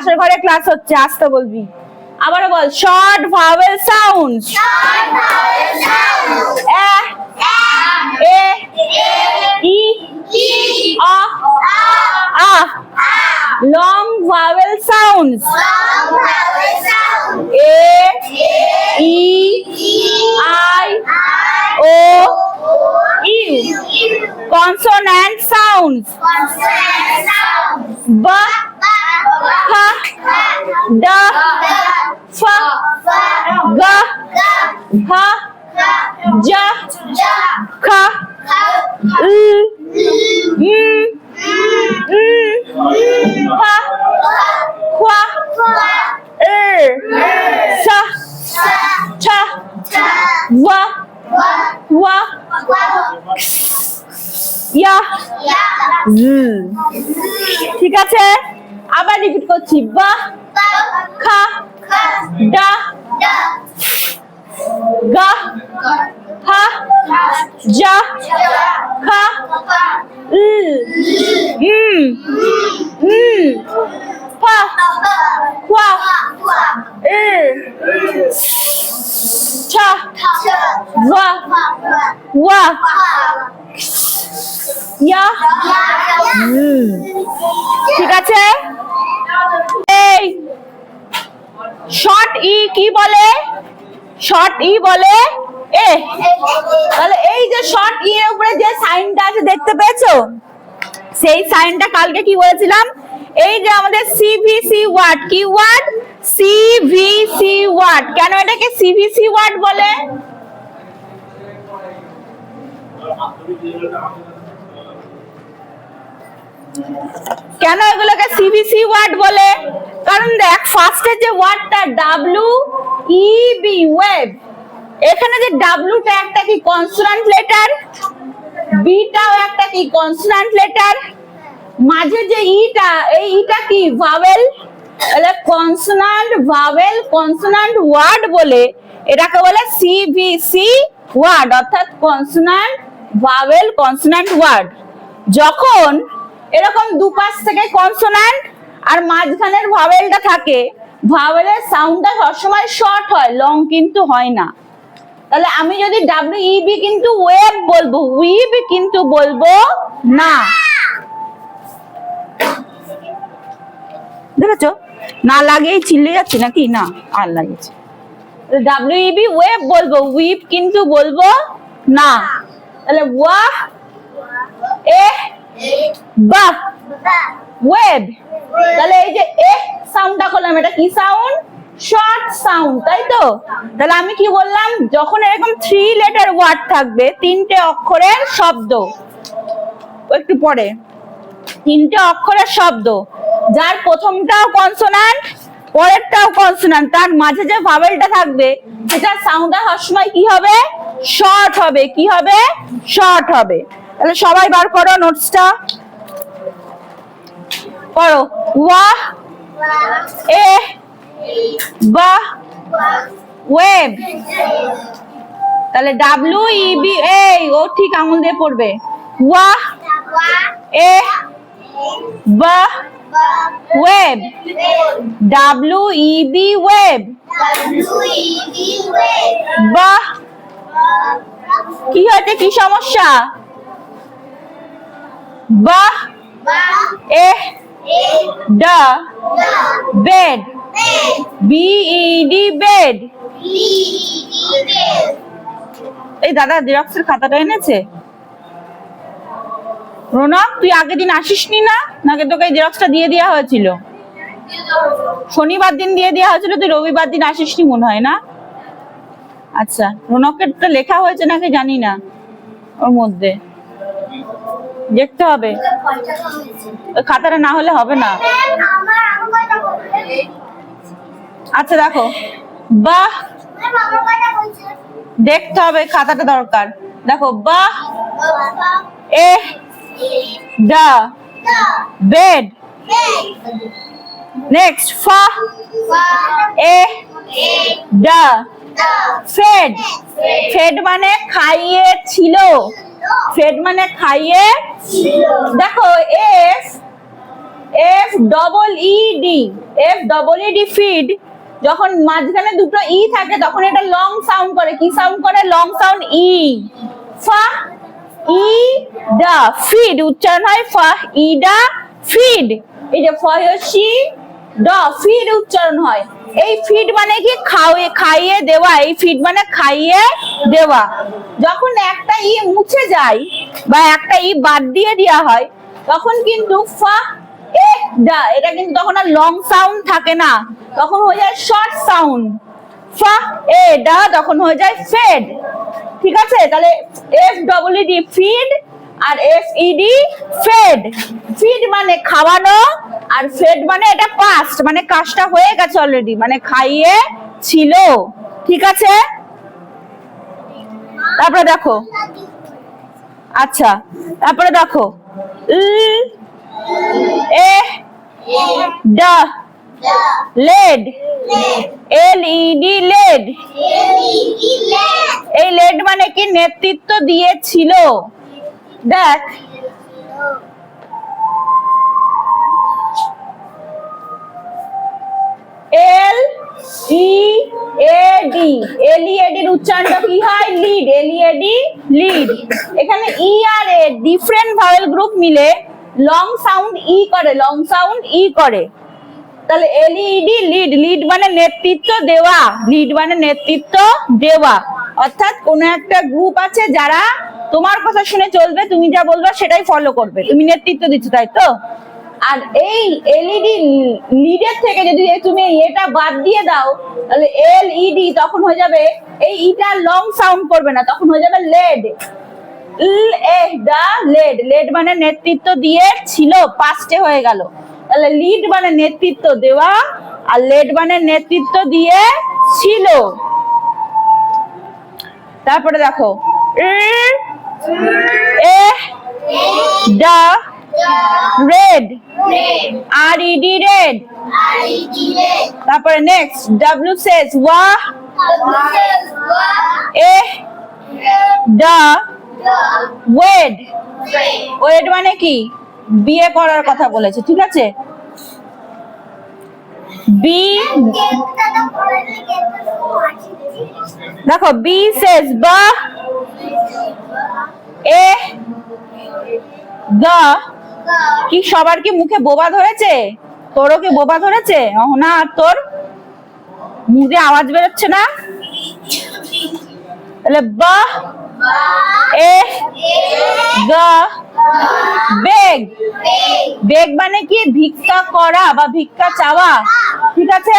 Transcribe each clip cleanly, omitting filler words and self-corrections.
পাশের ঘরে ক্লাস হচ্ছে, আসতে বলবি। আবার বল, শর্ট ভাওয়েল সাউন্ডস। এ, এ, ই, আ, আ। Long vowel sounds. A, E, I, O, U. Consonant sounds. ব, খ, ড, ফ, গ, ঘ, জ, খ, উ, ফ, খ, স, ছ, ও, ও, ইয়া, ঠিক আছে? আবার রিপিট করছি, বা, খা, ডা, গা, হা, যা, খা, ফা, খোয়া, ছা, ওয়া, ওয়া, ইয়া, ঠিক আছে? এই শর্ট ই কি বলে? শর্ট ই বলে এ। তাহলে এই যে শর্ট ই এর উপরে যে সাইনটা আছে দেখতে পেয়েছো? সেই সাইনটা কালকে কি বলেছিলাম? এই যে আমাদের সিভিসি ওয়ার্ড, কি ওয়ার্ড? CVC word. কেন এটাকে সিভিসি ওয়ার্ড বলে? কেন এগুলোকে সিভিসি ওয়ার্ড বলে? কারণ দেখ, ফার্স্টে যে ওয়ার্ডটা ডাব্লিউ ই বি, ওয়েব, এখানে যে ডাব্লিউটা একটা কি কনসোনান্ট লেটার, বিটাও একটা কি কনসোনান্ট লেটার, মাঝে যে ইটা, এই ইটা কি ভাওয়েল। তাহলে কনসোনান্ট ভাওয়েল কনসোনান্ট ওয়ার্ড বলে এটাকে বলে সিভিসি ওয়ার্ড, অর্থাৎ কনসোনান্ট ভাওয়েল কনসোনান্ট ওয়ার্ড। যখন এরকম দুপাশ থেকে কনসোনান্ট আর মাঝখানের ভাওয়েলটা থাকে, ভাওয়েলের সাউন্ডটা সবসময় শর্ট হয়, লং কিন্তু হয় না। তাহলে আমি যদি ডাব্লিউ ই বি কিন্তু ওয়েব বলবো, উইব কিন্তু বলবো না। দেখেছো? না লাগেই চিল্লে যাচ্ছে নাকি? না, আর লাগেছে। ডাব্লিউ ই বি ওয়েব বলবো, উইব কিন্তু বলবো না। তাহলে ওয়া, এ, বা, ওয়েব। তাহলে এই যে এ সাউন্ডটা করলাম, এটা কি সাউন্ড? শর্ট সাউন্ড, তাই তো? তাহলে আমি কি বললাম? যখন এরকম 3 লেটার ওয়ার্ড থাকবে, 3টে অক্ষরের শব্দ, একটু পরে 3টে অক্ষরের শব্দ, যার প্রথমটাও কনসোনান্ট, পরেরটাও কনসোনান্ট, তার মাঝে যে ভাওয়েলটা থাকবে সেটা সাউন্ডটা সবসময় কি হবে? শর্ট হবে। কি হবে? শর্ট হবে। তাহলে সবাই বার করো নোটসটা, পড়ো। ওয়া, এ, বা, ওয়েব। তাহলে ডাব্লিউ ই বি, এই ও ঠিক আঙুল দিয়ে পড়বে। ওয়া, এ, বা, web. W E B web. বা, কি হয়েছে? কি সমস্যা? বা, এ, ডা, bed, B E D, bed. এই দাদা জেরক্সের খাতাটা এনেছে? রোনক, তুই আগের দিন আসিসনি না? নাকি তোকে এই জেরক্সটা দিয়ে দেওয়া হয়েছিল? শনিবার দিন দিয়ে দেওয়া হয়েছিল, তুই রবিবার দিন আসিসনি মনে হয় না? আচ্ছা, রোনকের তো লেখা হয়েছে নাকি জানি না, ওর মধ্যে দেখতে হবে। ওই খাতাটা না হলে হবে না। আচ্ছা দেখো, বা, দেখতে হবে, খাতাটা দরকার। দেখো, বা, এ, ডা, বেড। নেক্সট, ফা, এ, ডা, ফেড। ফেড মানে খাইয়ে ছিল। ফেড মানে খাইয়ে। দেখো, F, F double E D, F double E D feed, যখন মাঝখানে দুটো ই থাকে তখন এটা লং সাউন্ড করে, কি সাউন্ড করে? লং সাউন্ড ই। ফা ই ডা ফিড উচ্চারণ হয় ফা ই ডা ফিড। এই যে ফয়সি ড ফিড উচ্চারণ হয়। এই ফিড মানে কি? খাইয়ে দেওয়া। এই ফিড মানে খাইয়ে দেওয়া। যখন একটা ই মুছে যায় বা একটা ই বাদ দিয়ে দেওয়া হয় তখন কিন্তু ফা এ ডা, এটা কিন্তু তখন আর লং সাউন্ড থাকে না, তখন হয়ে যায় শর্ট সাউন্ড। ফা এ ডা তখন হয়ে যায় ফেড। ঠিক আছে, তাহলে F double E D feed আর F E D fed. Feed মানে খাওয়ানো আর ফেড মানে এটা পাস্ট, মানে কাজটা হয়ে গেছে অলরেডি, মানে খাইয়ে ছিল। ঠিক আছে, তারপরে দেখো, আচ্ছা তারপরে দেখো এ ডা লেড, এল ই ডি লেড। এই লেড মানে কি? নেতৃত্ব দিয়েছিল। দেখ এল ই এ ডি, এল ই এ ডির উচ্চারণটা কি হয়? Lead, L E A D lead. এখানে ই আর এ ডিফারেন্ট ভাওয়েল গ্রুপ মিলে লং সাউন্ড ই করে, লং সাউন্ড ই করে। তাহলে এল ই ডি লিড, লিড মানে নেতৃত্ব দেওয়া, লিড মানে নেতৃত্ব দেওয়া। অর্থাৎ কোন একটা গ্রুপ আছে যারা তোমার কথা শুনে চলবে, তুমি যা বলবে সেটাই ফলো করবে, তুমি নেতৃত্ব দিচ্ছ, তাই তো? আর এই এলইডি লিডের থেকে যদি তুমি এটা বাদ দিয়ে দাও তাহলে এলইডি তখন হয়ে যাবে, এই ইটা লং সাউন্ড করবে না, তখন হয়ে যাবে লেড। লেড, লেড মানে নেতৃত্ব দিয়ে ছিল, পাস্টে হয়ে গেল। তাহলে লিড মানে নেতৃত্ব দেওয়া আর লেড মানে নেতৃত্ব দিয়ে ছিল। তারপরে দেখো এ ডা রেড, আর ই ডি রেড। তারপরে নেক্সট ডাব্লিউ সেজ ওয়া, এ ডা ওয়েড। ওয়েড মানে কি? বিয়ে করার কথা বলেছে। ঠিক আছে, বি দেখো বি সেজ বা, এ দা। কি সবার কি মুখে বোবা ধরেছে? তোরও কি বোবা ধরেছে? না, তোর মুখে আওয়াজ বেরোচ্ছে না। তাহলে বা এ গা বেগ। বেগ মানে কি? ভিক্ষা করা বা ভিক্ষা চাওয়া। ঠিক আছে,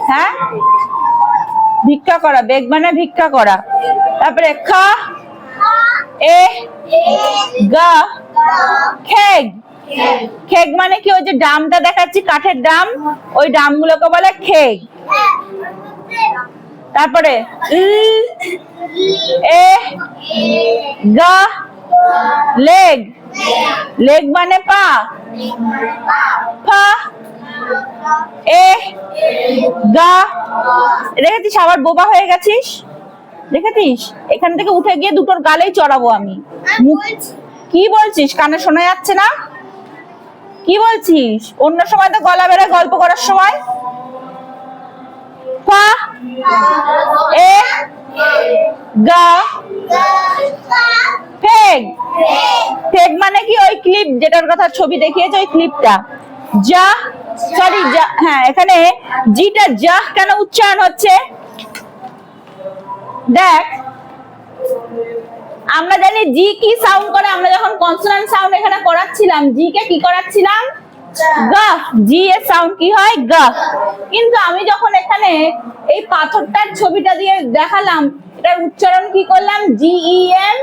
হ্যাঁ ভিক্ষা করা, বেগ মানে ভিক্ষা করা। তারপরে খা এ গা খেগ। খেগ মানে কি? ওই যে ডামটা দেখাচ্ছি, কাঠের ডাম, ওই ডামগুলোকে বলে খেগ। তারপরে এ গা লেগ, লেগ মানে পা। ফা এ গা। দেখেছিস আবার বোবা হয়ে গেছিস? দেখেছিস? এখান থেকে উঠে গিয়ে দুটোর গালেই চড়াবো আমি। কি বলছিস? কানে শোনা যাচ্ছে না? কি বলছিস? অন্য সময় তো গলা বেরোয় গল্প করার সময়। ফা এ গা ফেগ। ফেগ মানে কি? ওই ক্লিপ যেটার কথা ছবি দেখিয়েছে, ওই ক্লিপটা। যা, সরি যা, হ্যাঁ এখানে জিটা যা কেন উচ্চারণ হচ্ছে? দেখ, আমরা জানি জি কি সাউন্ড করে। আমরা যখন কনসোনান্ট সাউন্ড এখানে করাচ্ছিলাম, জি কে কি করাচ্ছিলাম? গা। জি এর সাউন্ড কি হয়? গা। কিন্তু আমি যখন এখানে এই পাথরটার ছবিটা দিয়ে দেখালাম, এটার উচ্চারণ কি করলাম? জি ই এম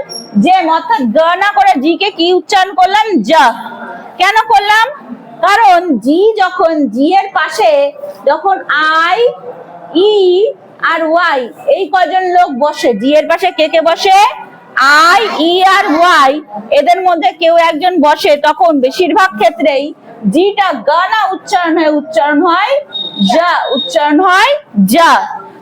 জেম, অর্থাৎ গ না করে জি কে কি উচ্চারণ করলাম? যা। কেন করলাম? কারণ জি যখন, জি এর পাশে যখন আই ই আর ওয়াই এই কজন লোক বসে, জি এর পাশে কে কে বসে? আই ই আর ওয়াই, এদের মধ্যে কেউ একজন বসে, তখন বেশিরভাগ ক্ষেত্রেই জিটা গানা উচ্চারণ হয়, উচ্চারণ হয় যা, উচ্চারণ হয় যা।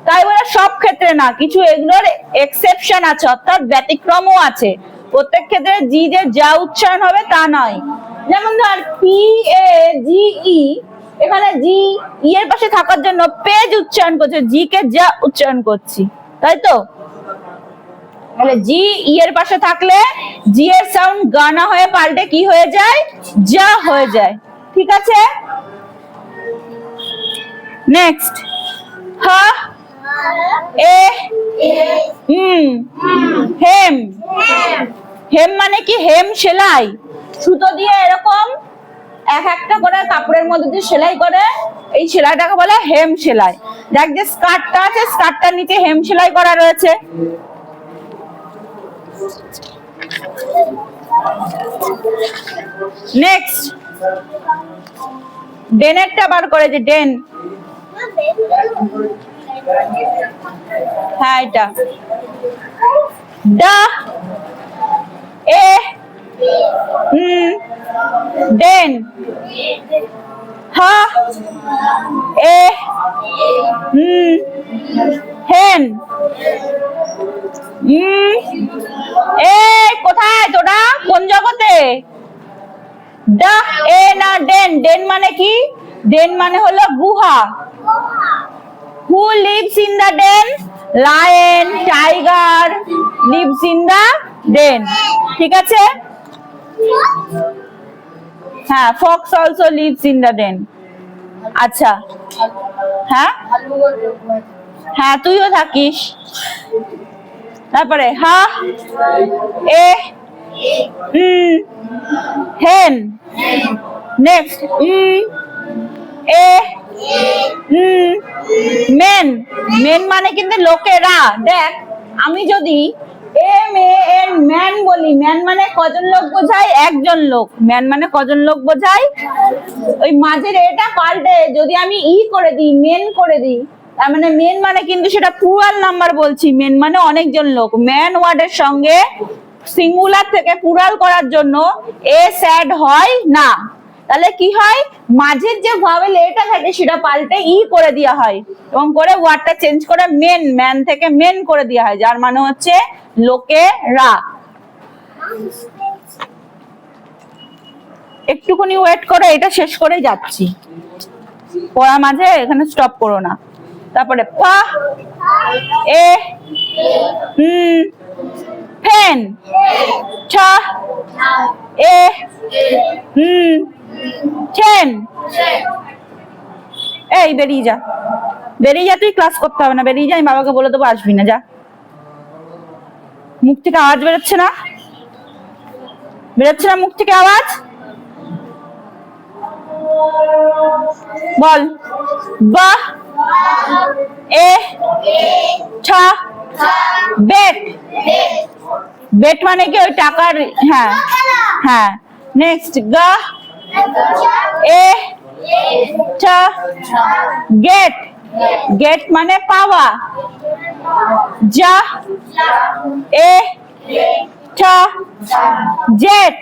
তাই বলে সব ক্ষেত্রে না, কিছু এগুলোর এক্সেপশন আছে, অর্থাৎ ব্যতিক্রমও আছে। প্রত্যেক ক্ষেত্রে জি যে যা উচ্চারণ হবে তা নয়। যেমন ধর PAGE, এখানে জি ই এর পাশে থাকার জন্য পেজ উচ্চারণ করছে, জি কে যা উচ্চারণ করছি, তাই তো? তাহলে জি ই এর পাশে থাকলে জি এর সাউন্ড গানা হয়ে পাল্টে কি হয়ে যায়? যা হয়ে যায়। ঠিক আছে, নেক্সট হা এ হেম। হেম মানে কি? হেম সেলাই, সুতো দিয়ে এরকম এক একটা করে কাপড়ের মধ্যে দিয়ে সেলাই করে, এই সেলাইটাকে বলে হেম সেলাই। দেখ যে স্কার্টটা আছে, স্কার্টটার নিচে হেম সেলাই করা রয়েছে। নেক্সট ডেনেরটা বার করে, যে ডেন, হ্যাঁ এটা ডা এ ডেন, হা এ হেন। এ কোথায় তোরা, কোন জগতে? ডা এ না ডেন। ডেন মানে কি? ডেন মানে হলো গুহা। Who lives in the den? Lion, tiger lives in the den. ঠিক আছে, হ্যাঁ fox also lives in the den. আচ্ছা, হ্যাঁ হ্যাঁ তুইও থাকিস। তারপরে হা এ হেন। নেক্সট এ মেন। মেন মানে কিন্তু লোকেরা। দেখ আমি যদি ম্যান বলি, ম্যান মানে কজন লোক বোঝায়? একজন লোক। ম্যান মানে কজন লোক বোঝায়? ওই মাঝের এটা পাল্টে যদি আমি ই করে দিই, মেন করে দিই, তার মানে মেন মানে কিন্তু সেটা প্লুরাল নাম্বার বলছি, মেন মানে অনেকজন লোক। ম্যান ওয়ার্ডের সঙ্গে সিঙ্গুলার থেকে প্লুরাল করার জন্য এস অ্যাড হয় না। তাহলে কি হয়? মাঝের যে ভাওয়েল এটা থাকে সেটা পাল্টে ই করে দেওয়া হয় এবং করে ওয়ার্ডটা চেঞ্জ করে মেন, ম্যান থেকে মেন করে দেওয়া হয়, যার মানে হচ্ছে লোকেরা। একটুখানি ওয়েট করো, এটা শেষ করে যাচ্ছি, পড়া মাঝে এখানে স্টপ করো না। তারপরে পা এ ফেন, ছা এ ছেন। এই বেরিয়ে যা, বেরিয়ে যা, তুই ক্লাস করতে হবে না, বেরিয়ে যা। আমি বাবাকে বলে দেবো আসবি না, যা। মুখ থেকে আওয়াজ বেরোচ্ছে না? বেরোচ্ছে না মুখ থেকে আওয়াজ? বল। বা এ ঠা বেট। বেট মানে কি? ওই টাকার, হ্যাঁ হ্যাঁ। নেক্সট গা এ ঠা গেট। গেট মানে পাওয়া। যা এ ঠা জেট।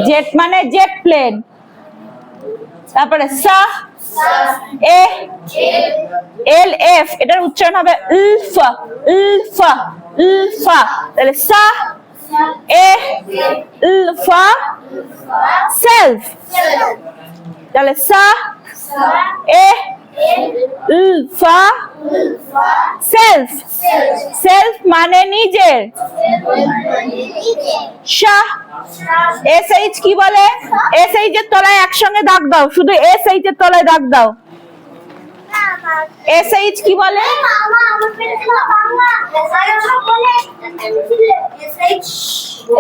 জেট মানে জেট প্লেন। তারপরে সা এ এল এফ, এটার উচ্চারণ হবে ইলফা, ইলফা, ইলফা। তাহলে সা এ ইলফা সেলফ। তাহলে সা এ ইলফা সেলফ। সেলফ মানে নিজের। শাহ এস এইচ কি বলে? এস এইচ এর তলায় একসঙ্গে দাগ দাও, শুধু এস এইচ এর তলায় দাগ দাও। এস এইচ কি বলে?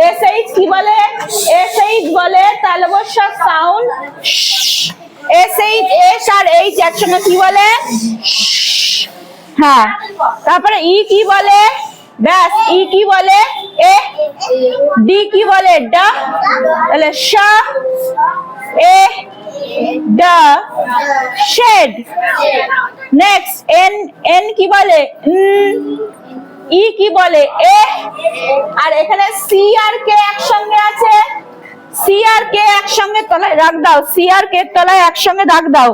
এস এইচ কি বলে? এস এইচ বলে তালবস্যা সাউন্ড। এস এইচ, এস আর এইচ একসঙ্গে কি বলে? হ্যাঁ। তারপরে ই কি বলে? ব্যাস। ই কি বলে? এ। ডি কি বলে? ডা। তাহলে শা এ ডা শেড। Next N. এন কি বলে? ই কি বলে? এ। আর এখানে সি আর কে একসঙ্গে আছে, সি আর কে একসঙ্গে তলায় রাখ দাও, সি আর কে তলায় একসঙ্গে দাগ দাও।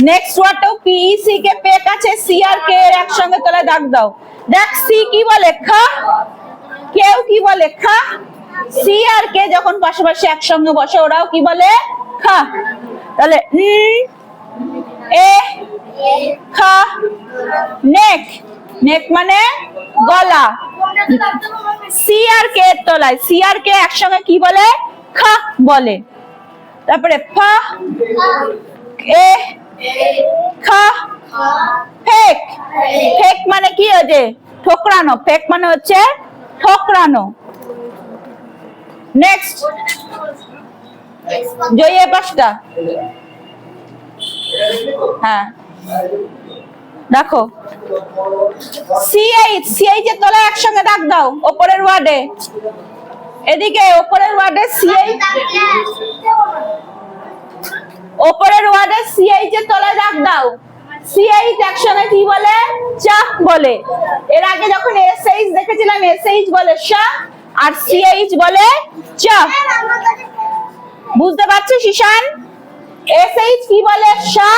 নেক্সট ওয়ার্ডটাও পিইসি কে পেক আছে, সি আর কে এর একসঙ্গে তলায় দাগ দাও। দেখ সি কি বলে? খা। কেউ কি বলে? খা। সি আর কে যখন পাশাপাশি একসঙ্গে বসে ওরাও কি বলে? খা। তাহলে এ খা। নেক, নেক মানে গলা। সি আর কে এর তলায়, সি আর কে একসঙ্গে কি বলে? খা বলে। তারপরে ফা এ খা। ফেক, ফেক মানে কি? হচ্ছে ঠোকরানো। ফেক মানে হচ্ছে ঠোকরানো। নেক্সট জয় এ পাঁচটা। হ্যাঁ দেখো সিএইচ, সিএইচ এর তলায় একসঙ্গে দাগ দাও ওপরের ওয়ার্ডে। এদিকে ওপরের ওয়ার্ডে সিএইচ, ওপরের ওয়ার্ডে সিএইচ এর তলায় দাগ দাও। সিএইচ একসঙ্গে কি বলে? চা বলে। এর আগে যখন এসএইচ দেখেছিলাম এসএইচ বলে শা আর সিএইচ বলে চা। বুঝতে পারছিস ঈশান? এসএইচ কি বলে? শা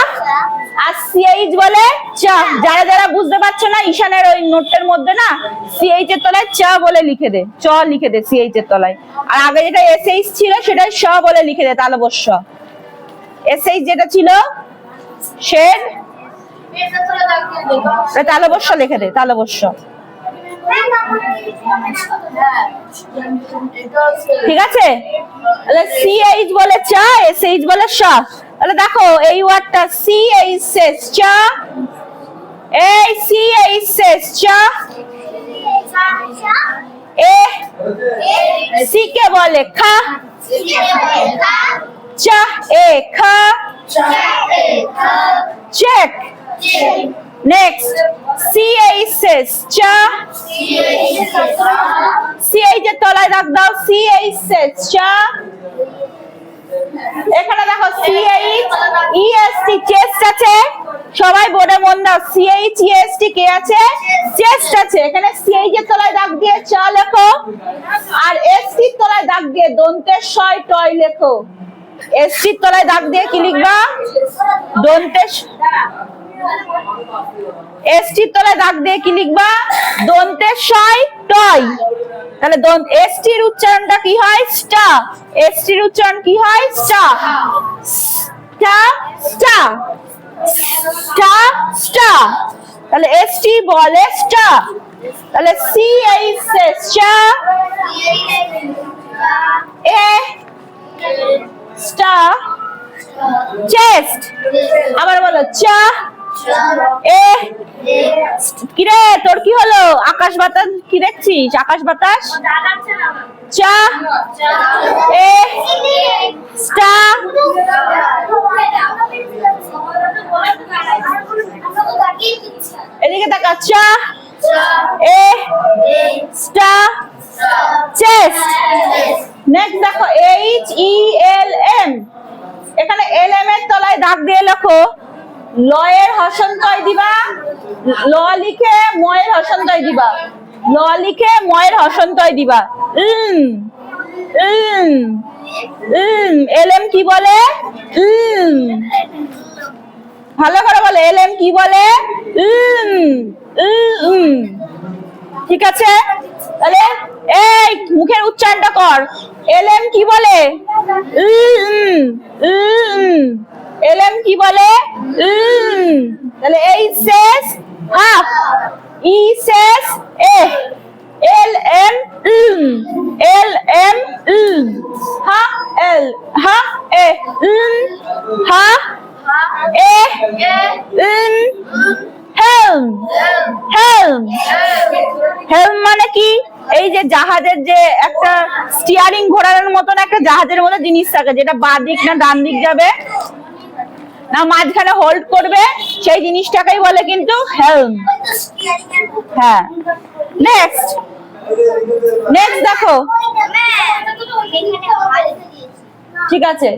আর সিএইচ বলে চা। যারা যারা বুঝতে পারছো না ঈশানের ওই নোটের মধ্যে না সিএইচ এর তলায় চা বলে লিখে দে, চ লিখে দে সিএইচ এর তলায়। আর আগে যেটা এসএইচ ছিল সেটা শ বলে লিখে দে, তালবস্য। এসএইচ যেটা ছিল শেড, তালবস্য লিখে দে, তালবস্য। ঠিক আছে? তাহলে সিএইচ বলে চা, এসএইচ বলে শ। তাহলে দেখো এই ওয়ার্ডটা সিএইচ সেস চা, এই সিএইচ সেস চা। এ সি কে বলে খা, চা এ খা। চেক। নেক্সট সিএইচ সেস চা, সিএইচ এর তলায় দাগ দাও সিএইচ সেস চা। এখানে দেখো সিএইচ ইএসটি চেস্ট আছে, সবাই বোর্ডে মন দাও। সিএইচ ইএসটি কে আছে? চেস্ট আছে। এখানে সিএইচ এর তলায় দাগ দিয়ে চ লেখো আর এসটি এর তলায় দাগ দিয়ে দন্তের শয় টয় লেখো। এসটি এর তলায় দাগ দিয়ে কি লিখবা? দন্তের। এসটি এর তলায় দাগ দিয়ে কি লিখবা? দন্তের শয় টয়। তাহলে এসটি এর উচ্চারণটা কি হয়? স্টা। এসটি এর উচ্চারণ কি হয়? স্টা। স্টা স্টা স্টা স্টা। তাহলে এসটি বলে স্টা। তাহলে সিএইচ সে স্টা, এ স্টা চেস্ট। আবার বলো চা এ। কিরে তোর কি হলো? আকাশ বাতাস কি দেখছিস? আকাশ বাতাস। চা এ স্টা। এদিকে তাকা। চা এ স্টা চেস্ট। নেক্সট দেখো এইচ ই এল এম। এখানে এল এম এর তলায় দাগ দিয়ে লেখো লয়ের হসন্তয় দিবা, ল লিখে ময়ের হসন্তয় দিবা, ল লিখে ময়ের হসন্তয় দিবা। এল এম কি বলে? ভালো করে বলে এল এম কি বলে? ঠিক আছে? তাহলে এই মুখের উচ্চারণটা কর। এল এম কি বলে? এল এম কি বলে? তাহলে এই শেষ হাফ, ই শেষ এ, এল এম এল এম হা এল হা এ হা এ হেলম। হেলম, হেলম মানে কি? এই যে জাহাজের যে একটা স্টিয়ারিং ঘোরানোর মতন একটা জাহাজের মতো জিনিস থাকে, যেটা বাঁ দিক না ডান দিক যাবে না মাঝখানে হোল্ড করবে, সেই জিনিসটাকেই বলে কিন্তু হেলম। হ্যাঁ। নেক্সট নেক্সট দেখো। ঠিক আছে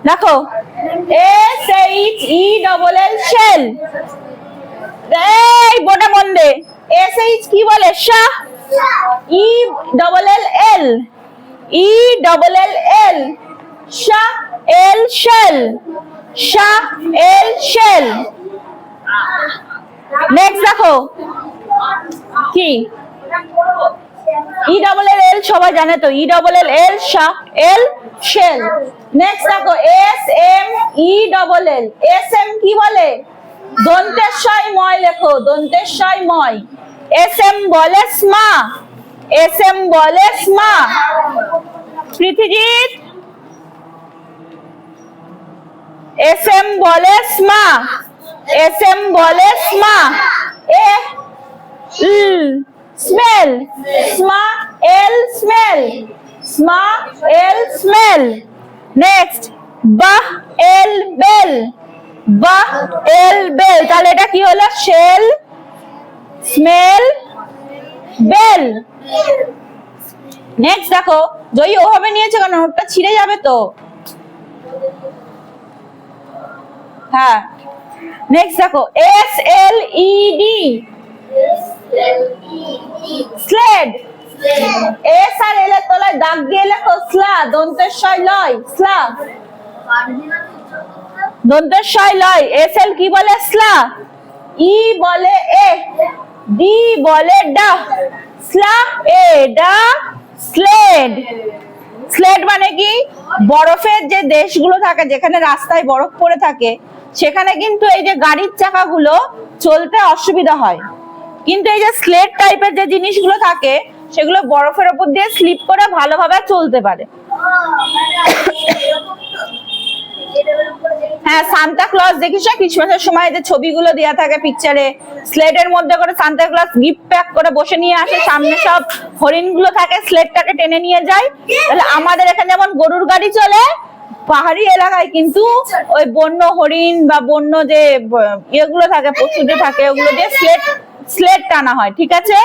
দেখো S H E double L shell. এই বোটা মন্দে এস এইচ কি বলে? শাহ। E double L L, E double L L, শাহ এল শেল, শাহ এল শেল। নেক্সট দেখো কি ই ডাবল এল এল সবাই জানে তো, E double L L L shell. Next দেখো S M E double L, S M কি বলে? দন্তেশ্বয় ময় লেখো, দন্তেশ্বয় ময়। এস এম বলে স্মা, এস এম বলে স্মা। পৃথিবীর এস এম বলে স্মা, এস এম বলে স্মা। এ স্মেল, স্মা এল স্মেল, স্মা এল স্মেল। নেক্সট বাহ এল বেল, বাহ এল বেল। তাহলে এটা কি হলো? Shell, smell, bell. নেক্সট দেখো, জয়ী ওভাবে নিয়েছে কারণ ওটা ছিঁড়ে যাবে তো। হ্যাঁ, নেক্সট দেখো S L E D, sled. S আর এল এর তলায় দাগ দিয়ে লেখো স্লা, দন্তেশ্বয় লয়, স্লা, দন্তেশ্বয় লয়। এস এল কি বলে? স্লা। ই বলে এ, ডি বলে ডা, স্লা এ ডা, স্লেড। স্লেড মানে কি? বরফের যে দেশগুলো থাকে, যেখানে রাস্তায় বরফ পড়ে থাকে, সেখানে কিন্তু এই যে গাড়ির চাকাগুলো চলতে অসুবিধা হয়, কিন্তু এই যে স্লেড টাইপের যে জিনিসগুলো থাকে সেগুলো বরফের উপর দিয়ে স্লিপ করে ভালোভাবে চলতে পারে। হ্যাঁ, সান্তা ক্লজ দেখিস ক্রিসমাসের সময় যে ছবিগুলো দেওয়া থাকে পিকচারে, স্লেডের মধ্যে করে সান্তা ক্লজ গিফট প্যাক করে বসে নিয়ে আসে, সামনে সব হরিণগুলো থাকে, স্লেডটাকে টেনে নিয়ে যায়। তাহলে আমাদের এখানে যেমন গরুর গাড়ি চলে, পাহাড়ি এলাকায় কিন্তু ওই বন্য হরিণ বা বন্য যে ইয়েগুলো থাকে, পশু যে থাকে, ওগুলো দিয়ে স্লেড টানা হয়। ঠিক আছে,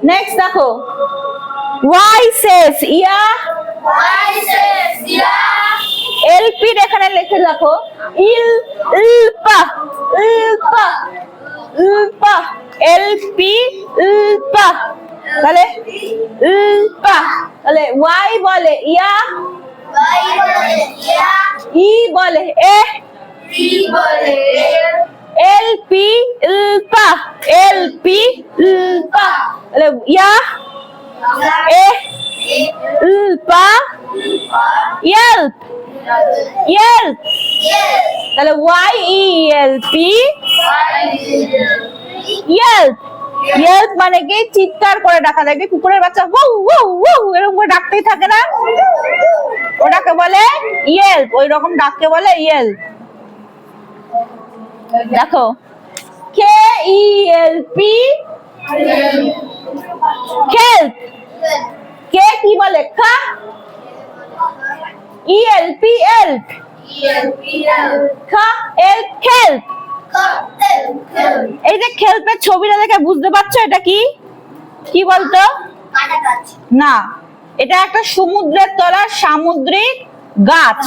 নেক্সট দেখো ওয়াই সেস ইয়া, এলপি এখানে লিখে রাখো ইল ইলপা, ইলপা, ইলপা, এলপি ইলপা। তাহলে ইলপা, তাহলে ওয়াই বলে ইয়া, ই বলে এ, এলপি ইলপা, এলপি ইলপা। তাহলে ইয়া এ ইলপা, ইয়েল্প, ইয়েল্প। তাহলে Y E L P, yelp. Yelp মানে কি? চিৎকার করে ডাকা। দেখবে কুকুরের বাচ্চা ওয়াও ওয়াও ওয়াও এরকম করে ডাকতেই থাকে না, ওটাকে বলে ইয়েল্প। ওই রকম ডাককে বলে ইয়েল্প। দেখো কে ই এল পি, হেল্প। কে কি বলে? কা, ই এল পি হেল্প, কা এল হেল্প। এই যে খেলপের ছবিটা দেখে বুঝতে পারছো এটা কি? কি বলতো? না, এটা একটা সমুদ্রের তলার সামুদ্রিক গাছ।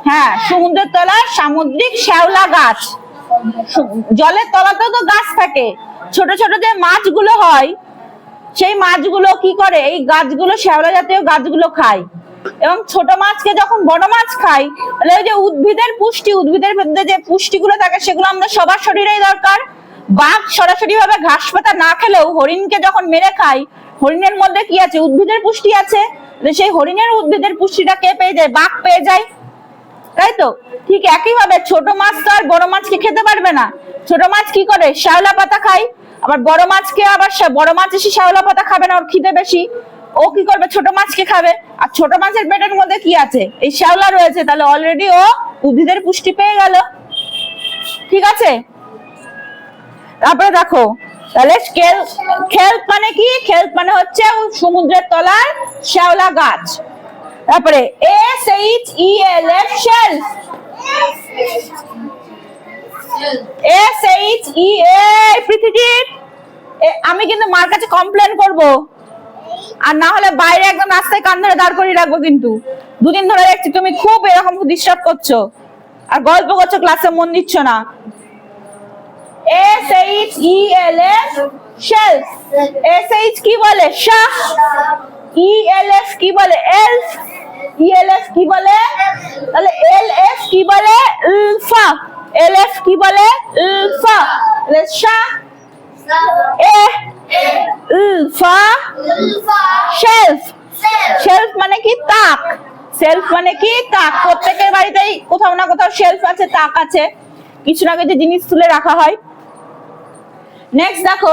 হ্যাঁ, সমুদ্রের তলার সামুদ্রিক শ্যাওলা গাছ। জলের তলাতেও তো গাছ থাকে, ছোট ছোট যে মাছগুলো হয়, সেই মাছগুলো কি করে? এই গাছগুলো, শ্যাওলা জাতীয় গাছগুলো খায়। এবং ছোট মাছকে যখন বড় মাছ খায়, তাহলে ওই যে উদ্ভিদের পুষ্টি, উদ্ভিদের মধ্যে যে পুষ্টিগুলো থাকে, সেগুলো আমাদের সবার শরীরেই দরকার। বাঘ সরাসরি ভাবে ঘাস পাতা না খেলেও হরিণকে যখন মেরে খায়, হরিণের মধ্যে কি আছে? উদ্ভিদের পুষ্টি আছে। সেই হরিণের উদ্ভিদের পুষ্টিটা কে পেয়ে যায়? বাঘ পেয়ে যায়, তাই তো? ঠিক একইভাবে ছোট মাছ তো আর বড় মাছকে খেতে পারবে না। ছোট মাছ কি করে? শ্যাওলা পাতা খায়। আবার বড় মাছকে, আবার বড় মাছ এসে শ্যাওলা পাতা খাবে না, ওর খিদে বেশি, ও কি করবে? ছোট মাছকে খাবে। আর ছোট মাছের পেটের মধ্যে কি আছে? এই শ্যাওলা রয়েছে, তাহলে অলরেডি ও উদ্ভিদের পুষ্টি পেয়ে গেল। ঠিক আছে, তারপরে দেখো, তাহলে খেল্প মানে কি? খেল্প মানে হচ্ছে সমুদ্রের তলার শ্যাওলা গাছ। তারপরে S H E L F, shelf. S H E এ, পৃথিবীর। আমি কিন্তু মার কাছে কমপ্লেন করব, আর না হলে বাইরে একদম রাস্তায় কান ধরে দাঁড় করিয়ে রাখবো। কিন্তু দুদিন ধরে দেখছি তুমি খুব এরকম ডিস্টার্ব করছো আর গল্প করছো, ক্লাসে মন দিচ্ছ না। S H E L F, shelf. S H কি বলে? শাহ। ই এল এফ কি বলে? এলফ। ই এল এফ কি বলে? তাহলে এল এফ কি বলে? ইলফা। এল এফ কি বলে? ইলফা। শাহ, এ ফা শেলফ। শেলফ মানে কি তাক। শেলফ মানে কি তাক। প্রত্যেকের বাড়িতেই কোথাও না কোথাও শেলফ আছে, তাক আছে, কিছু না কিছু জিনিস তুলে রাখা হয়। নেক্সট দেখো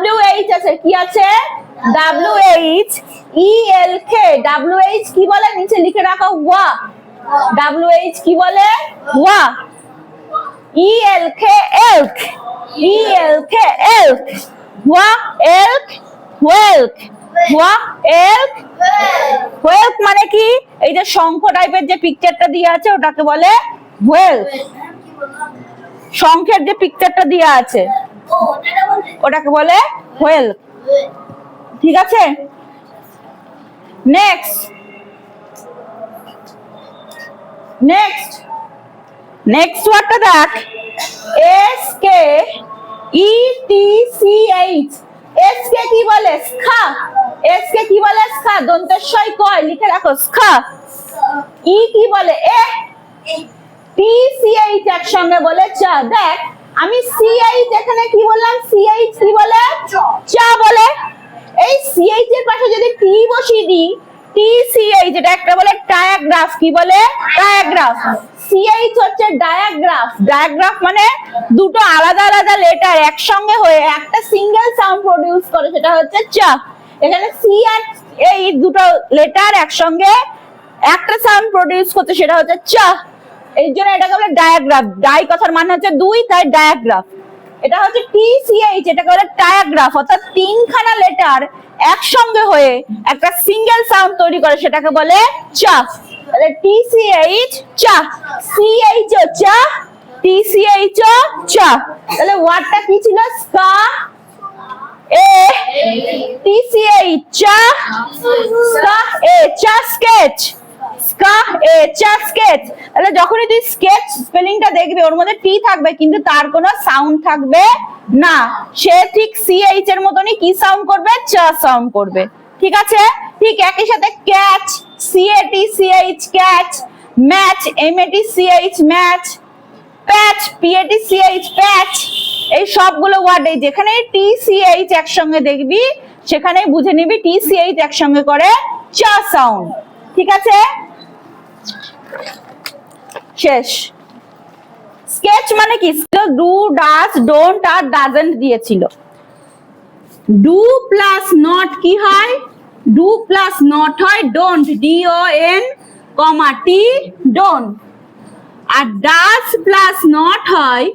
WH আছে, কি আছে? WH ELK। WH কি বলে? নিচে লিখে রাখো ওয়া। WH কি বলে? ওয়া। ELK elk। ELK elk। ওয়া elk whelk। ওয়া elk whelk মানে কি? এই যে শঙ্খ টাইপের যে পিকচারটা দিয়ে আছে ওটাকে বলে whelk। শঙ্খের যে পিকচারটা দিয়ে আছে ওটাকে বলে whelk। ঠিক আছে? নেক্সট নেক্সট নেক্সট ওয়ার্ডটা দেখ, SKETCH। SK কি বলে? স্খা। SK কি বলে? স্খা। দন্তেশ্বয় কয়, লিখে রাখো স্খা। ই কি বলে? এ। TCH একসঙ্গে বলে চা। দেখ আমি CH এখানে কি বললাম? CH কি বলে? চা বলে। এই CH এর পাশে যদি T বসিয়ে দিই, TCH, এটা একটা বলে ডায়াগ্রাফ। কি বলে? ডায়াগ্রাফ। CH হচ্ছে ডায়াগ্রাফ। ডায়াগ্রাফ মানে দুটো আলাদা আলাদা লেটার একসঙ্গে হয়ে একটা সিঙ্গেল সাউন্ড প্রডিউস করে, সেটা হচ্ছে চা। এখানে C আর এই দুটো লেটার একসঙ্গে একটা সাউন্ড প্রডিউস করছে, সেটা হচ্ছে চা। এই জন্য এটাকে বলে ডায়াগ্রাফ। ডাই কথার মানে হচ্ছে দুই, তাই ডায়াগ্রাফ। এটা হচ্ছে TCH, এটাকে বলে ডায়াগ্রাফ, অর্থাৎ তিনখানা লেটার একসঙ্গে হয়ে একটা সিঙ্গেল সাউন্ড তৈরি করে, সেটাকে বলে চা। তাহলে TCH চা, CH ও চা, TCH ও চা। তাহলে ওয়ার্ডটা কি ছিল? স্কা এ TCH চা, স্কা এ চা স্কেচ। স্কা এ চা স্কেচ। তাহলে যখনই তুই স্কেচ স্পেলিংটা দেখবি ওর মধ্যে টি থাকবে কিন্তু তার কোনো সাউন্ড থাকবে না। সে ঠিক CH এর মতনই কি সাউন্ড করবে? চা সাউন্ড করবে। ঠিক আছে? ঠিক একই সাথে catch, CATCH catch, match, MATCH match, patch, PATCH patch. এই সবগুলো ওয়ার্ডে যেখানে TCH একসঙ্গে দেখবি সেখানে বুঝে নিবি TCH একসঙ্গে করে চা সাউন্ড। ঠিক আছে? শেষ। স্কেচ মানে কি? ডু, ডাজ, ডোন্ট আর ডাজন্ট দিয়েছিল। ডু প্লাস নট কি হয়? ডু প্লাস নট হয় ডোন্ট, DON, T, ডোন্ট। আর ডাজ প্লাস নট হয়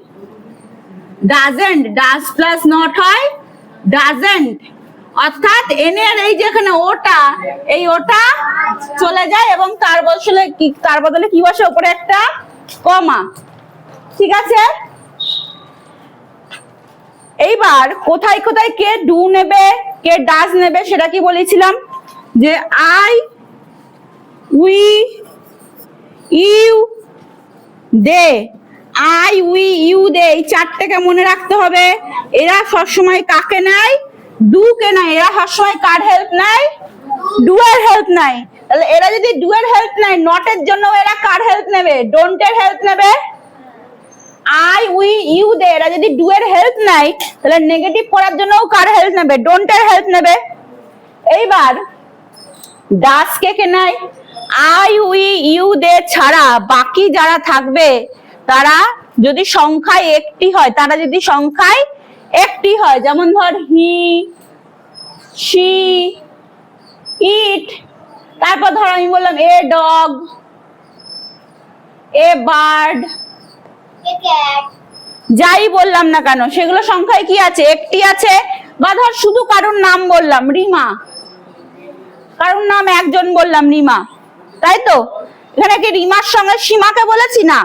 ডাজন্ট। ডাজ প্লাস নট হয় ডাজন্ট। অর্থাৎ এনের এই যেখানে ওটা, এই ওটা চলে যায় এবং তার বদলে কি বসে? উপরে একটা কমা। ঠিক আছে? এইবার কোথায় কোথায় কে ডু নেবে, কে ডাজ নেবে সেটা কি বলেছিলাম? যে I, we, you, they. I, we, you, they, এই চারটেকে মনে রাখতে হবে। এরা সবসময় কাকে নেয়? ডু কে নেয়। এরা সবসময় কার হেল্প নেয়? ডু এর হেল্প নেয়। তাহলে এরা যদি ডু এর হেল্প নেয়, নট এর জন্য এরা কার হেল্প নেবে? ডোন্ট এর হেল্প নেবে। আই, উই, ইউ, দে এরা যদি ডু এর হেল্প নেয় তাহলে নেগেটিভ করার জন্য কার হেল্প নেবে? ডোন্ট এর হেল্প নেবে। এইবার ডাজ কে নেয়? আই, উই, ইউ, দে ছাড়া বাকি যারা থাকবে তারা যদি সংখ্যায় একটি হয়, যেমন ধর হি, শি, ইট, তারপর ধর আমি বললাম এ ডগ, এ বার্ড, যাই বললাম না কেন সেগুলো সংখ্যায় কি আছে? একটি আছে। বা ধর শুধু কারোর নাম বললাম রিমা, কারোর নাম একজন বললাম রিমা, তাই তো? এখানে কি রিমার সঙ্গে সীমাকে বলেছি? না,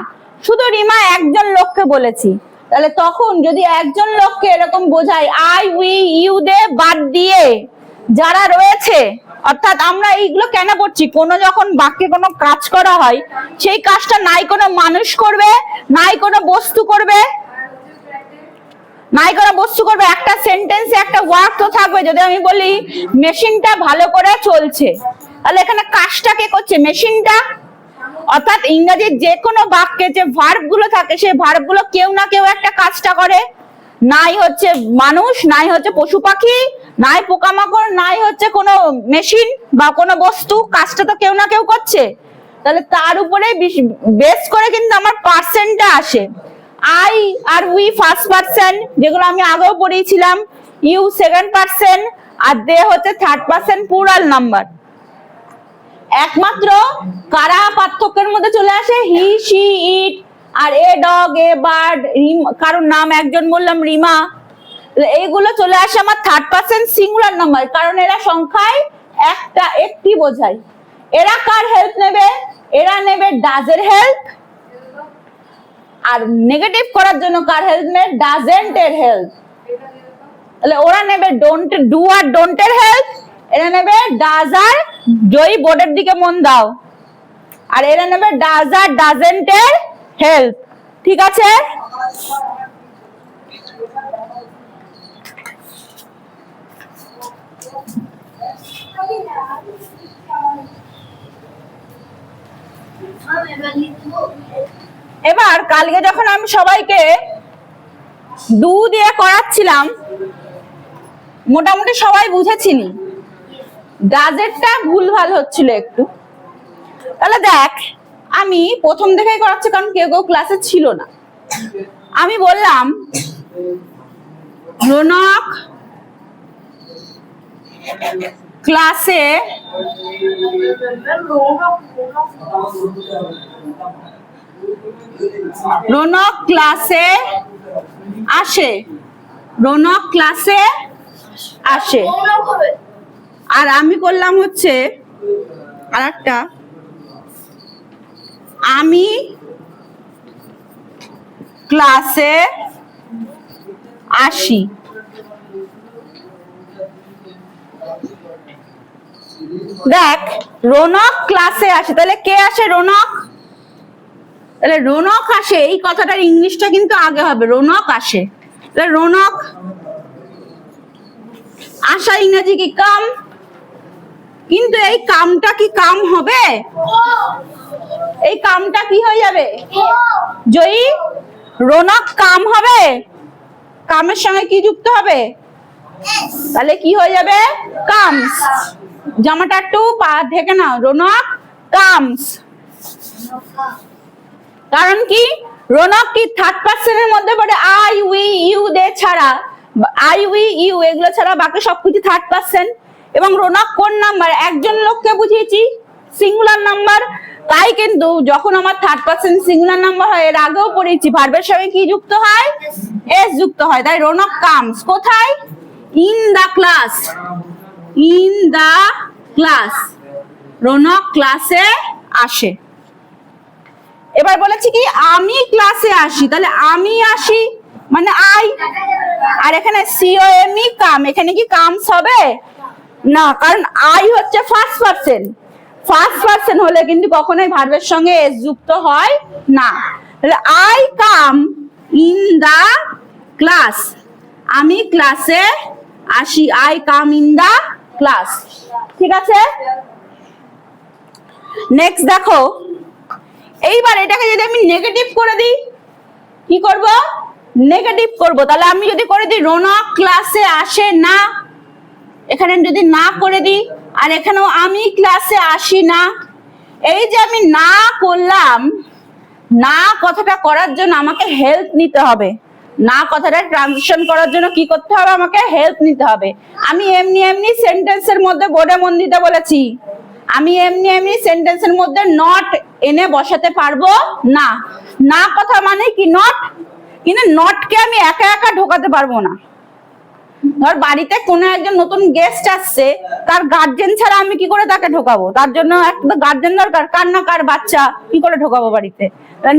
শুধু রিমা একজন লোককে বলেছি। তাহলে তখন যদি একজন লোককে এরকম বোঝাই আই, উই, ইউ, দে বাদ দিয়ে যারা রয়েছে, অর্থাৎ আমরা এইগুলো কেন করছি? কোনো যখন বাক্যে কোনো কাজ করা হয় সেই কাজটা নাই কোনো মানুষ করবে, নাই কোনো বস্তু করবে, একটা সেন্টেন্সে একটা ওয়ার্ড তো থাকবে। যদি আমি বলি মেশিনটা ভালো করে চলছে, তাহলে এখানে কাজটা কে করছে? মেশিনটা। অর্থাৎ ইংরেজির যে কোনো বাক্যে যে ভার্ব গুলো থাকে সেই ভার্ব গুলো কেউ না কেউ একটা কাজটা করে। নাই হচ্ছে মানুষ, নাই হচ্ছে পশু পাখি, নাই পোকামাকড়, নাই হচ্ছে কোনো মেশিন বা কোনো বস্তু, কাজটা তো কেউ না কেউ করছে। তাহলে তার উপরে বেস করে কিন্তু আমার পার্সেন্টটা আসে। আই আর উই ফার্স্ট পার্সন, যেগুলো আমি আগেও পড়িয়েছিলাম, ইউ সেকেন্ড পার্সন, আর দে হচ্ছে থার্ড পার্সন প্লুরাল নাম্বার। একমাত্র কারা পার্থক্যের মধ্যে চলে আসে? হি, শি, ইট, আর এ ডগ, এ বার্ড, কারোর নাম একজন বললাম রিমা, এইগুলো চলে আসে আমার থার্ড পার্সন সিঙ্গুলার নাম্বার, কারণ এরা সংখ্যায় একটি বোঝায়। এরা কার হেল্প নেবে? এরা নেবে ডাজের হেল্প, আর নেগেটিভ করার জন্য কার হেল্প নেবে? ডাজেন্ট এর হেল্প। তাহলে ওরা নেবে ডোন্ট, ডু আর ডোন্ট এর হেল্প, এরা নেবে ডাজ আর, জয়ী বোর্ডের দিকে মন দাও, আর এরা নেবে ডাজ আর ডাজেন্ট এর হেল্প। ঠিক আছে? এবার কালকে যখন আমি সবাইকে ডু দিয়ে করাচ্ছিলাম, মোটামুটি সবাই বুঝেছিলি, ডাজেরটা ভুলভাল হচ্ছিল একটু। তাহলে দেখ, আমি প্রথম থেকেই করাচ্ছি, কারণ কেউ কেউ ক্লাসে ছিল না। আমি বললাম রৌনক ক্লাসে আসে, রৌনক ক্লাসে আসে। আর আমি করলাম হচ্ছে আরেকটা, আমি ক্লাসে আসি। দেখ, রৌনক ক্লাসে আসে, তাহলে কে আসে? রৌনক। তাহলে রৌনক আসে, এই কথাটার ইংলিশটা কিন্তু আগে হবে, রৌনক আসে। তাহলে রৌনক আসা ইংরেজি কি? কাম। কিন্তু এই কামটা কি কাম হবে? এই কামটা কি হয়ে যাবে? জয়ী, রৌনক কাম হবে? কামের সঙ্গে কি যুক্ত হবে? তাহলে কি হয়ে যাবে? কামস। জামাটা একটু পা ঢেকে নাও, রৌনক কামস। কারণ কি? রৌনক কি থার্ড পার্সনের মধ্যে পড়ে? আই, উই, ইউ, দে ছাড়া, আই, উই, ইউ এগুলো ছাড়া বাকি সবকিছু থার্ড পার্সন। এবং রৌনক কোন নাম্বার? একজন লোককে বুঝিয়েছি, সিঙ্গুলার নাম্বার। তাই কিন্তু যখন আমার থার্ড পার্সন সিঙ্গুলার নাম্বার হয়, এর আগেও পড়েছি, ভার্বের সঙ্গে কি যুক্ত হয়? এস যুক্ত হয়। তাই রৌনক কামস কোথায়? In the class. In the class, Raunak ক্লাসে আসে। এবার বলেছি কি? আমি ক্লাসে আসি, তাহলে আমি আসি মানে আই, আর এখানে সিওএমই কাম, এখানে কি কামস হবে? না, কারণ আই হচ্ছে ফার্স্ট পার্সন। ফার্স্ট পার্সন হলে কিন্তু কখনোই ভার্বের সঙ্গে এস যুক্ত হয় না। তাহলে I come in the class, আমি ক্লাসে আসি, I come in the class. ঠিক আছে? নেক্সট দেখো, এইবার এটাকে যদি আমি নেগেটিভ করে দিই, কি করব? নেগেটিভ করব। তাহলে আমি যদি করে দিই রৌনক ক্লাসে আসে না, এখানে যদি না করে দিই, আর এখানেও আমি ক্লাসে আসি না, এই যে আমি না করলাম, না কথাটা করার জন্য আমাকে হেল্প নিতে হবে। না কথাটা ট্রানজিশন করার জন্য কি করতে হবে? আমাকে হেল্প নিতে হবে। আমি এমনি এমনি সেন্টেন্সের মধ্যে বোর্ডে মন দিতে বলেছি, আমি এমনি এমনি সেন্টেন্সের মধ্যে নট এনে বসাতে পারবো না। না কথা মানে কি? নট। কিন্তু নটকে আমি একা একা ঢোকাতে পারবো না। ধর বাড়িতে কোনো একজন নতুন গেস্ট আসছে, তার গার্জেন ছাড়া আমি কি করে তাকে ঢোকাবো? তার জন্য একটা গার্জেন দরকার, কার না কার বাচ্চা, কি করে ঢোকাবো বাড়িতে?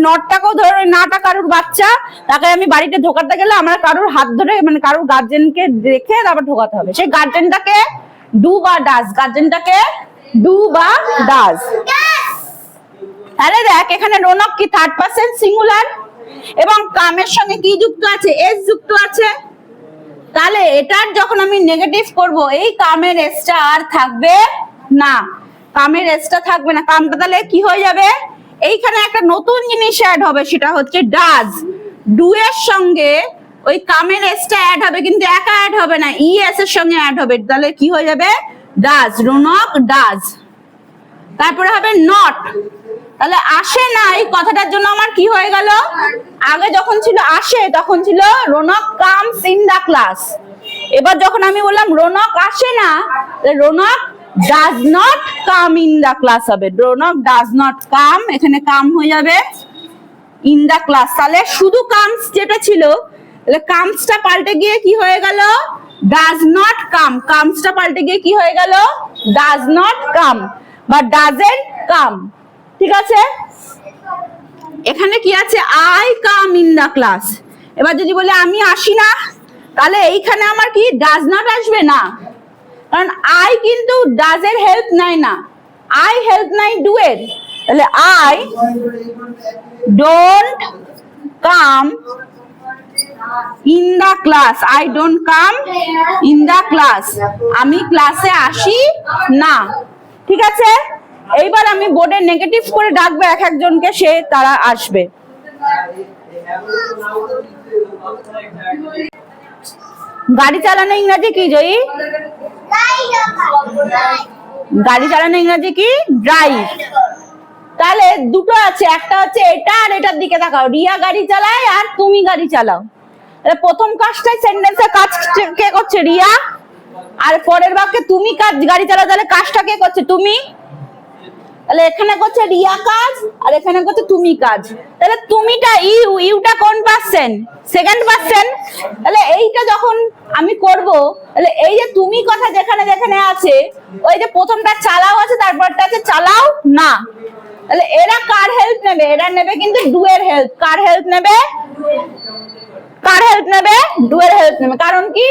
নটটাকেও ধরো, নাটা কারুর বাচ্চা, তাকে আমি বাড়িতে ঢোকাতে গেলে আমার কারুর হাত ধরে, মানে কারুর গার্জেনকে দেখে তারপর ঢোকাতে হবে। সেই গার্জেনটাকে ডু বা ডাজ, গার্জেনটাকে ডু বা ডাজ। তাহলে দেখ, এখানে রৌনক কি থার্ড পার্সন সিঙ্গুলার, এবং কামের সঙ্গে কি যুক্ত আছে? এস যুক্ত আছে। তাহলে এটার যখন আমি নেগেটিভ করব, এই কামের এসটা আর থাকবে না, কামের এসটা থাকবে না। কামটা তাহলে কি হয়ে যাবে? এইখানে একটা নতুন জিনিস অ্যাড হবে, সেটা হচ্ছে ডাজ। ডু এর সঙ্গে ওই কামের এসটা অ্যাড হবে, কিন্তু একা অ্যাড হবে না, ই এস এর সঙ্গে অ্যাড হবে, তাহলে কি হয়ে যাবে ডাজ, রৌনক ডাজ। তারপরে হবে নট, তাহলে আসে না, এই কথাটার জন্য আমার কি হয়ে গেল, আগে যখন ছিল আসে তখন ছিল Raunak comes in the class, এবার যখন আমি বললাম রৌনক আসে না, Raunak does not come in the class হবে, রৌনক ডাজ নট কাম, এখানে কাম হয়ে যাবে ইন দা ক্লাস। তাহলে শুধু কামস যেটা ছিল, তাহলে কামসটা পাল্টে গিয়ে কি হয়ে গেল ডাজ নট কাম, কামসটা পাল্টে গিয়ে কি হয়ে গেল ডাজ নট কাম বা ডাজেন্ট কাম। ঠিক আছে, এখানে কি আছে I come in the class. এবার যদি বলে আমি আসি না, তাহলে এইখানে আমার কি ডাজ নট আসবে না, কারণ আই কিন্তু ডাজের হেল্প নেয় না, আই হেল্প নাই ডু এর, তাহলে I don't come in the class, I don't come in the class, আমি ক্লাসে আসি না। ঠিক আছে, এইবার আমি বোর্ডে নেগেটিভ করে ডাকবো এক একজনকে, সে তারা আসবে। গাড়ি চালানো ইংরেজি কি জয়ী? গাড়ি চালানো ইংরেজি কি? ড্রাইভ। তাহলে দুটো আছে, একটা হচ্ছে এটা আর এটার দিকে তাকাও, রিয়া গাড়ি চালায় আর তুমি গাড়ি চালাও। প্রথম কাজটাই সেন্টেন্সের কাজ কে করছে? রিয়া। আর পরের বাক্যে তুমি কাজ গাড়ি চালাও, তাহলে কাজটা কে করছে? তুমি। তাহলে এখানে করছে রিয়া কাজ আর এখানে করছে তুমি কাজ, তাহলে তুমিটা ইউ, ইউটা কোন পার্সন? Second person. তাহলে এইটা যখন আমি করব, তাহলে এই যে তুমি কথা যেখানে যেখানে আছে, ওই যে প্রথমটা চালাও আছে, তারপরটা আছে চালাও না, তাহলে এরা কার হেল্প নেবে? এরা নেবে কিন্তু ডু এর হেল্প। কার হেল্প নেবে? কার হেল্প নেবে? ডু এর হেল্প নেবে। কারণ কি,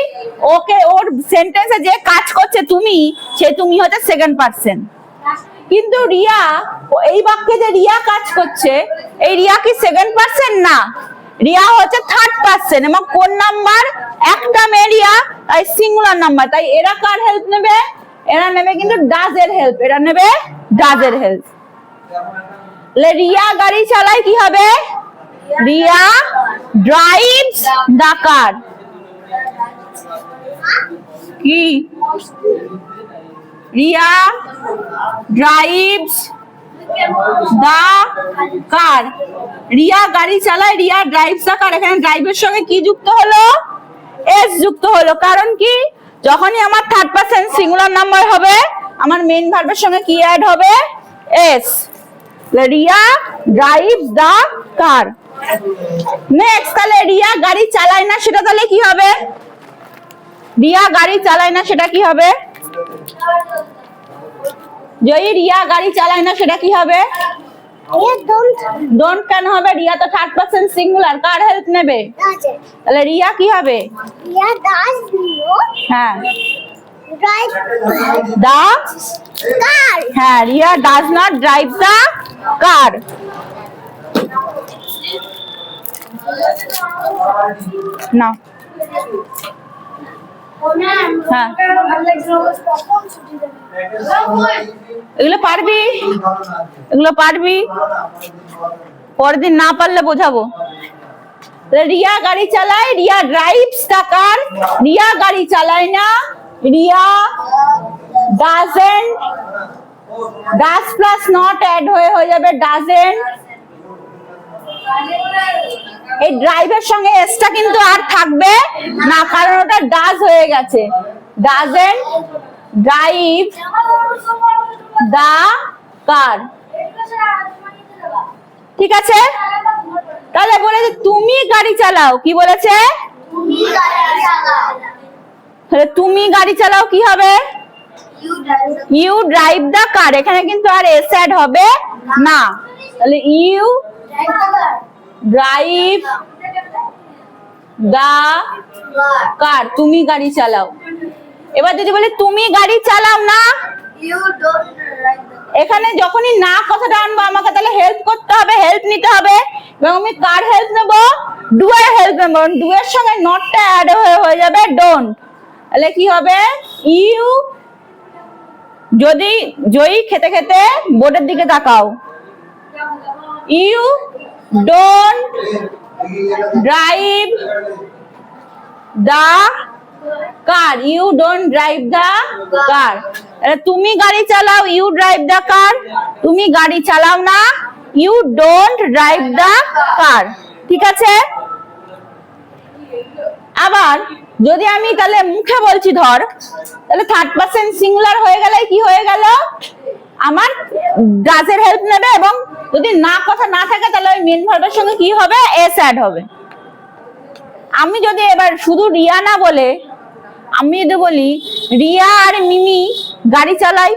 ওকে ওর সেন্টেন্সে যে কাজ করছে তুমি, সে তুমি হচ্ছে সেকেন্ড পার্সন। কিন্তু রিয়া, এই বাক্যে যে রিয়া কাজ করছে, এই রিয়া কি সেকেন্ড পার্সন? না, রিয়া হচ্ছে থার্ড পার্সন। এবং কোন নাম্বার? একটা মেয়ে রিয়া, তাই সিঙ্গুলার নাম্বার। তাই এরা কার হেল্প নেবে? এরা নেবে কিন্তু ডাজ এর হেল্প, এরা নেবে ডাজ এর হেল্প। রিয়া গাড়ি চালায়, কি হবে? রিয়া ড্রাইভস দা কার। কি? Riya drives the car. Riya গাড়ি চালায়, রিয়া ড্রাইভস দা কার। এখানে ড্রাইভের সঙ্গে কি যুক্ত হলো? এস যুক্ত হলো। কারণ কি, যখনই আমার থার্ড পারসন সিঙ্গুলার নাম্বার হবে, আমার মেইন ভার্বের সঙ্গে কি অ্যাড হবে? S. Riya drives the car. Next, তাহলে রিয়া গাড়ি চালায় না, সেটা তাহলে কি হবে? রিয়া গাড়ি চালায় না, সেটা কি হবে? জয়ী, রিয়া গাড়ি চালায় না, সেটা কি হবে? ডোন্ট কেন হবে? রিয়া তো থার্ড পারসন সিঙ্গুলার, কার হেল্প নেবে? তাহলে রিয়া কি হবে? রিয়া ডাজ নট হ্যাঁ ড্রাইভ দা কার। হ্যাঁ, রিয়া ডাজ নট ড্রাইভ দা কার। না হ্যাঁ, এগুলো পারবি, এগুলো পারবি, পরের দিন না পারলে বোঝাবো। রিয়া গাড়ি চালায়, Riya drives the car. Riya গাড়ি চালায় না, Riya doesn't, does plus not add হয়ে যাবে ডাজেন্ট। এই ড্রাইভের সঙ্গে এসটা কিন্তু আর থাকবে না, কারণ ওটা ডাজ হয়ে গেছে। ডাজেন্ট ড্রাইভ দা কার। ঠিক আছে, তাহলে বলেছে তুমি গাড়ি চালাও। কি বলেছে? তাহলে তুমি গাড়ি চালাও কি হবে? ইউ ড্রাইভ দা কার। এখানে কিন্তু আর এস অ্যাড হবে না, তাহলে ইউ ড্রাইভ দা কার, তুমি গাড়ি চালাও। এবার যদি বলে তুমি গাড়ি চালাও না, এখানে যখনই না কথাটা আনবো, আমাকে তাহলে হেল্প করতে হবে, হেল্প নিতে হবে। এবং আমি কার হেল্প নেব? ডু এর হেল্প নেব। ডু এর সঙ্গে নটটা অ্যাড হয়ে যাবে ডোন্ট। তাহলে কি হবে? ইউ, যদি জয়ী খেতে খেতে বোর্ডের দিকে তাকাও, you don't drive the car. You don't drive the car. তুমি গাড়ি চালাও, you drive the car. তুমি গাড়ি চালাও না, you don't drive the car. ঠিক আছে? আবার যদি আমি তাহলে মুখে বলছি ধর, তাহলে থার্ড পারসন সিঙ্গুলার হয়ে গেলে কি হয়ে গেল, আমার ডাজ এর হেল্প নেবে, এবং যদি না কথা না থাকে তাহলে ওই মেন ভার্বের সঙ্গে কি হবে, এস অ্যাড হবে। আমি যদি এবার শুধু রিয়া না বলে আমি যদি বলি রিয়া আর মিমি গাড়ি চালায়,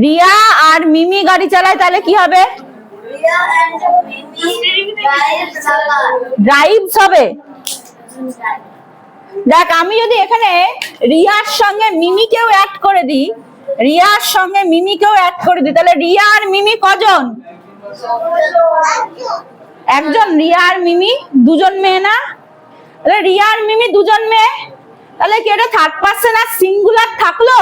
রিয়া আর মিমি গাড়ি চালায়, তাহলে কি হবে, ড্রাইভস হবে। দেখ আমি যদি এখানে রিয়ার সঙ্গে মিমিকেও অ্যাড করে দিই, রিয়ার সঙ্গে মিমিকেও অ্যাড করে দিই, তাহলে রিয়া আর মিমি কজন, একজন। রিয়া আর মিমি দুজন মেয়ে না, তাহলে রিয়া আর মিমি দুজন মেয়ে, তাহলে কি এটা থার্ড পারসন আর সিঙ্গুলার থাকলো,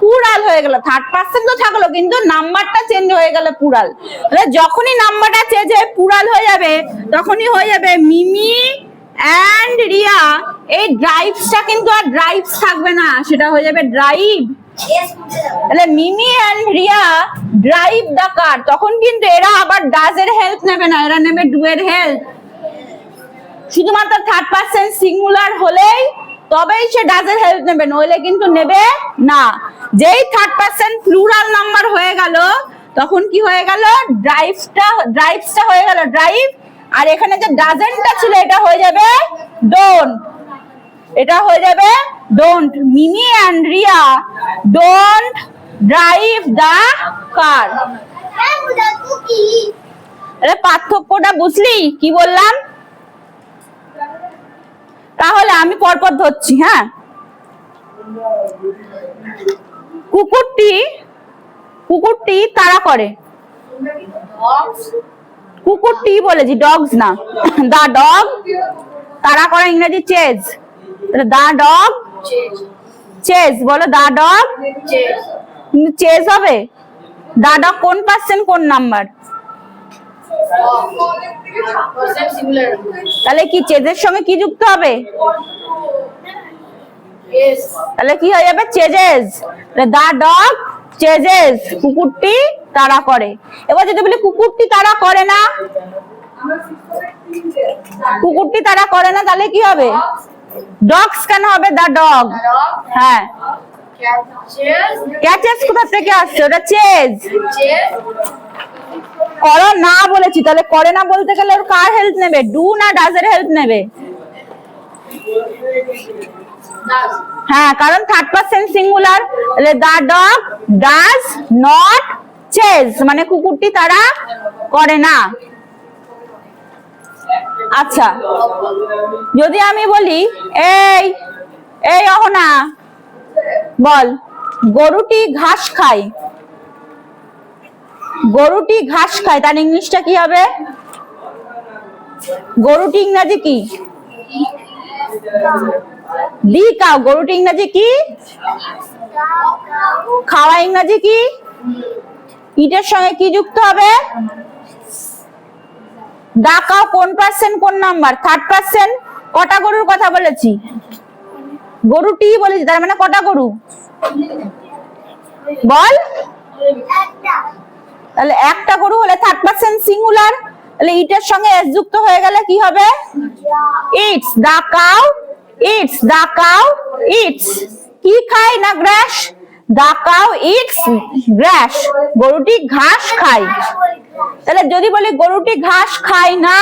প্লুরাল হয়ে গেল। থার্ড পারসন তো থাকলো কিন্তু নাম্বারটা চেঞ্জ হয়ে গেল প্লুরাল। তাহলে যখনই নাম্বারটা চেঞ্জ হয়ে প্লুরাল হয়ে যাবে তখনই হয়ে যাবে মিমি এন্ড রিয়া। এই ড্রাইভসটা কিন্তু আর ড্রাইভস থাকবে না, সেটা হয়ে যাবে ড্রাইভ। তাহলে Mimi and Riya drive the car, তখন কিন্তু এরা আবার ডাজ এর হেল্প নেবে না, এরা নেবে ডু এর হেল্প। শুধুমাত্র থার্ড পারসন সিঙ্গুলার হলেই তবেই সে ডাজ এর হেল্প নেবে, নইলে কিন্তু নেবে না। যেই থার্ড পারসন প্লুরাল নাম্বার হয়ে গেল তখন কি হয়ে গেল, ড্রাইভসটা হয়ে গেল ড্রাইভ, আর এখানে যে ডাজেন্টটা ছিল এটা হয়ে যাবে ডোন্ট, এটা হয়ে যাবে don't. Mimi and Riya don't drive the car. আরে পার্থক্যটা বুঝলি কি বললাম? তাহলে আমি পরপর ধরছি, হ্যাঁ। কুকুরটি তাড়া করে, কুকুরটি বলেছি, ডগস না। দা ডগ তাড়া করে ইংরেজি চেজ, দা ডগ চেজ, বলো দা ডগ চেজ হবে। দা ডগ কোন পার্সন কোন নাম্বার, তাহলে কি চেজের সঙ্গে কি যুক্ত হবে, তাহলে কি হয়ে যাবে, চেজেস। দা ডগ চেজেস, কুকুরটি তাড়া করে। এবার যদি বলি কুকুরটি তাড়া করে না, কুকুরটি তাড়া করে না, তাহলে কি হবে, ডগস কেন হবে, দা ডগ। হ্যাঁ, ক্যাচেস কোথা থেকে আসছে, ওটা চেজ। করো না বলেছি, তাহলে করে না বলতে গেলে ওর কার হেল্প নেবে, ডু না ডাজ এর হেল্প নেবে? হ্যাঁ, কারণ থার্ড পারসন সিঙ্গুলার। তাহলে দা ডগ ডাজ নট চেজ, মানে কুকুরটি তাড়া করে না। আচ্ছা, যদি আমি বলি এই এই অহনা বল গরুটি ঘাস খায়, গরুটি ঘাস খায়, তার ইংলিশটা কি হবে, গরুটি ইংরেজি কি, দি কাউ। গরুটি ইংরেজি কি, খাওয়া ইংরেজি কি, ইটের সঙ্গে কি যুক্ত হবে, দা কাউ কোন পার্সন কোন নাম্বার, থার্ড পার্সন। কটা গরুর কথা বলেছি, গরুটি বলেছি, তার মানে কটা গরু বল, তাহলে একটা গরু হলে থার্ড পারসন সিঙ্গুলার, তাহলে ইটের সঙ্গে এস যুক্ত হয়ে গেলে কি হবে, eats. The cow eats, the cow eats, কি খায় না গ্রাস, দা কাউ ইটস গ্রাস, গরুটি ঘাস খায়। তাহলে যদি বলি গরুটি ঘাস খায় না,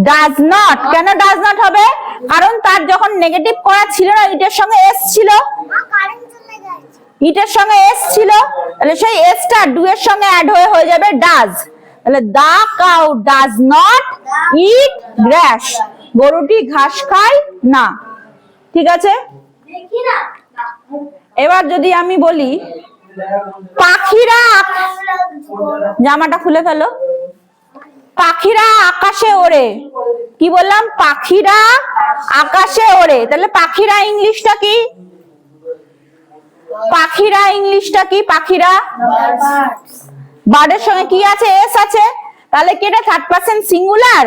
ডাজ নট। কেন ডাজ নট হবে, কারণ তার যখন নেগেটিভ করা ছিল না, ইটের সঙ্গে এস ছিল, ইটের সঙ্গে এস ছিল, তাহলে সেই এসটা ডু এর সঙ্গে অ্যাড হয়ে যাবে ডাজ। তাহলে দা কাউ ডাজ নট ইট গ্রাস, গরুটি ঘাস খায় না। ঠিক আছে, এবার যদি আমি বলি পাখিরা, জামাটা খুলে ফেলো, পাখিরা আকাশে ওড়ে, কি বললাম, পাখিরা আকাশে ওড়ে, তাহলে পাখিরা ইংলিশটা কি, পাখিরা ইংলিশটা কি, পাখিরা বার্ডের সঙ্গে কি আছে, এস আছে, তাহলে কি এটা থার্ড পার্সন সিঙ্গুলার?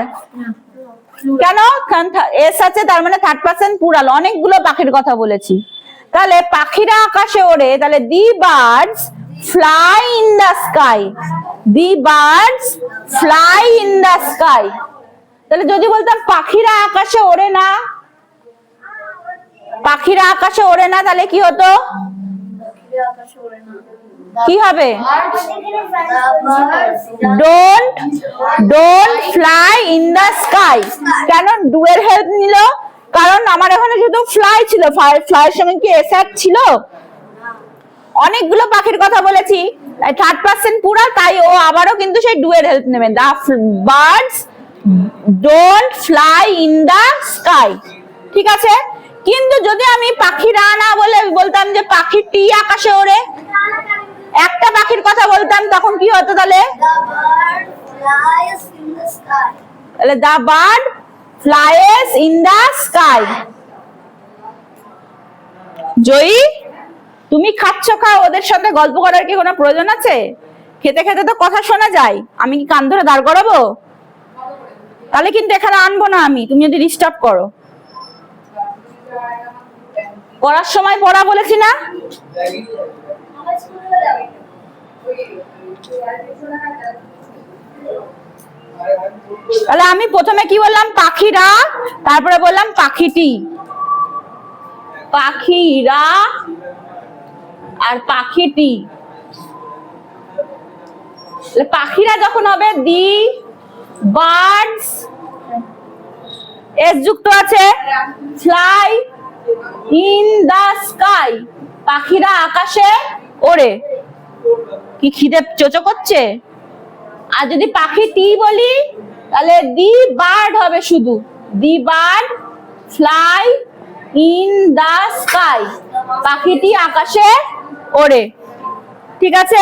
কেন? এস আছে, তার মানে থার্ড পার্সন প্লুরাল। অনেকগুলো পাখির কথা বলেছি। তাহলে পাখিরা আকাশে ওড়ে, তাহলে the birds fly in the sky. The birds fly in the sky. তাহলে যদি বলতাম পাখিরা আকাশে ওড়ে না, পাখিরা আকাশে ওড়ে না, তাহলে কি হতো? কি হবে? Don't fly in the sky. কেন ডু এর হেল্প নিল? কারণ আমার এখানে যেহেতু ফ্লাই ছিল, ফ্লাইয়ের সঙ্গে কি এস ছিল? অনেকগুলো পাখির কথা বলেছি, থার্ড পার্সন প্লুরাল, তাই ও আবারও কিন্তু সেই ডু এর হেল্প নেবে। The birds don't fly in the sky. ঠিক আছে? কিন্তু যদি আমি পাখিরা না বলে বলতাম যে পাখিটি আকাশে ওড়ে, একটা পাখির কথা বলতাম, তখন কি হতো তাহলে? তাহলে the bird flies in the sky. Joyee, তুমি খাচ্ছ খাও, ওদের সাথে গল্প করার কি কোনো প্রয়োজন আছে? খেতে খেতে তো কথা শোনা যায়। আমি কি কান ধরে দাঁড় করাবো? তাহলে কিন্তু এখানে আনবো না আমি, তুমি যদি ডিস্টার্ব করো। পড়ার সময় পড়া বলেছি না? তাহলে আমি প্রথমে কি বললাম? পাখিরা, তারপরে বললাম পাখিটি। পাখিরা আর পাখিটি। পাখিরা যখন হবে দি বার্ডস, এস যুক্ত আছে, ফ্লাই ইন দা স্কাই। পাখিরা আকাশে ওড়ে। কি খিদে চোচো করছে? আর যদি পাখিটি বলি, তাহলে দি বার্ড হবে শুধু। The bird fly in the sky. পাখিটি আকাশে ওড়ে। ঠিক আছে?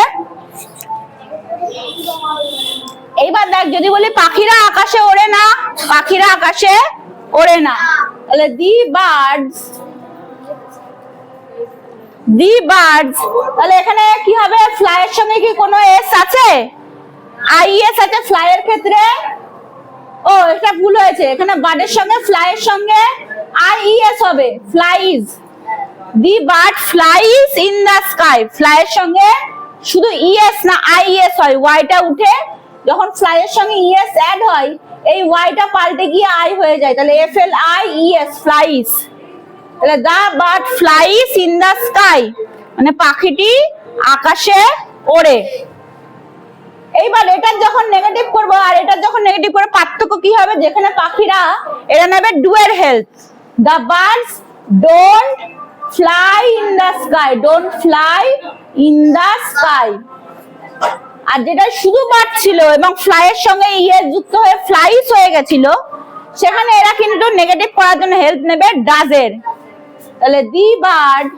এইবার দেখ, যদি বলি পাখিরা আকাশে ওড়ে না, পাখিরা আকাশে ওড়ে না, তাহলে দি বার্ডস, দি বার্ডস। তাহলে এখানে কি হবে? ফ্লাই এর সঙ্গে কি কোনো এস আছে? আইএস আছে ফ্লাই এর ক্ষেত্রে। ও, এটা ভুল হয়েছে, এখানে বার্ডের সঙ্গে ফ্লাই এর সঙ্গে আইএস হবে, flies. The bird flies in the sky. Fly এর সঙ্গে শুধু ইএস না আইএস হয়, ওয়াইটা উঠে যখন ফ্লাই এর সঙ্গে ইএস অ্যাড হয়, এই ওয়াইটা পাল্টে গিয়ে আই হয়ে যায়, তাহলে F L I E S, flies. তাহলে the bird flies in the sky, মানে পাখিটি আকাশে ওড়ে। এইবার এটার যখন নেগেটিভ করব আর এটার যখন নেগেটিভ করে পার্থক্য কি হবে? যেখানে পাখিরা, এরা নেবে ডু এর help. The birds don't fly in the sky. Don't fly in the sky. আর যেটা শুধু বার্ড ছিল এবং ফ্লাই এর সঙ্গে ইএস যুক্ত হয়ে ফ্লাইস হয়ে গেছিল, সেখানে এরা কিন্তু নেগেটিভ করার জন্য হেল্প নেবে ডাজ এর। তাহলে the bird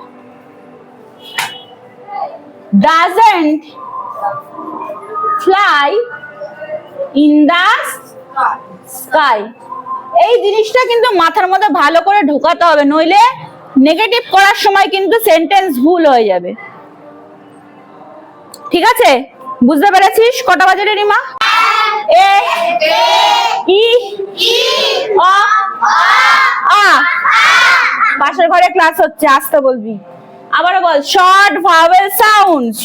doesn't fly in the sky. এই জিনিসটা কিন্তু মাথার মধ্যে ভালো করে ঢোকাতে হবে, নইলে নেগেটিভ করার সময় কিন্তু সেন্টেন্স ভুল হয়ে যাবে। ঠিক আছে? বুঝতে পেরেছিস? কটা বাজে রে রিমা? এ ই অ আ। পাশের ঘরে ক্লাস হচ্ছে, আসতে বলবি। আবারও বল, শর্ট ভাওয়েল সাউন্ডস।